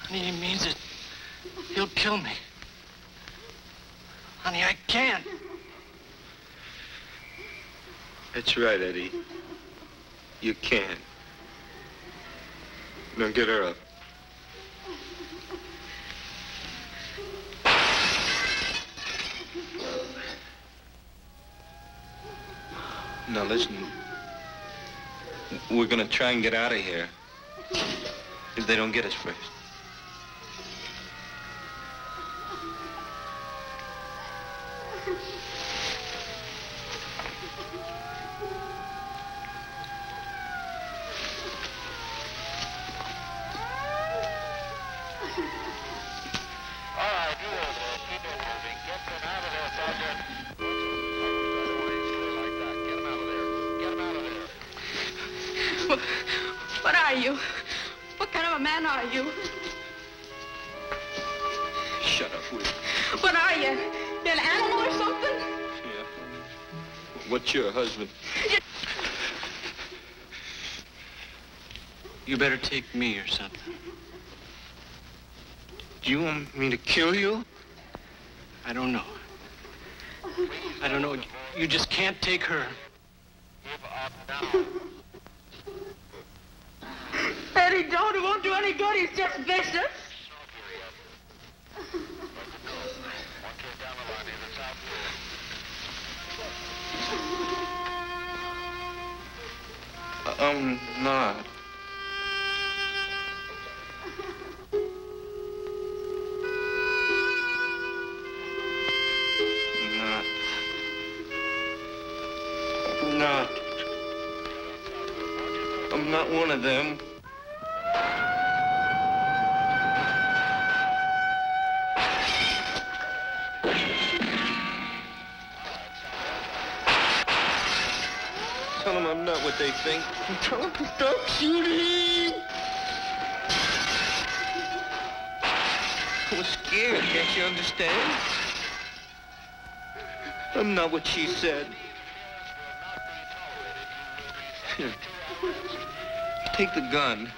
Honey, he means it. He'll kill me. Honey, I can't. That's right, Eddie. You can't. Now get her up. Now listen. We're gonna try and get out of here. If they don't get us first. What are you? What kind of a man are you? Shut up, Willie. What are you? You an animal or something? Yeah. What's your husband? You better take me or something. Do you want me to kill you? I don't know. I don't know. You just can't take her. Eddie, don't. It won't do any good. He's just vicious. I'm not. I'm not one of them. Tell them I'm not what they think. Tell them to stop shooting. I was scared, can't you understand? I'm not what she said. Here. Take the gun.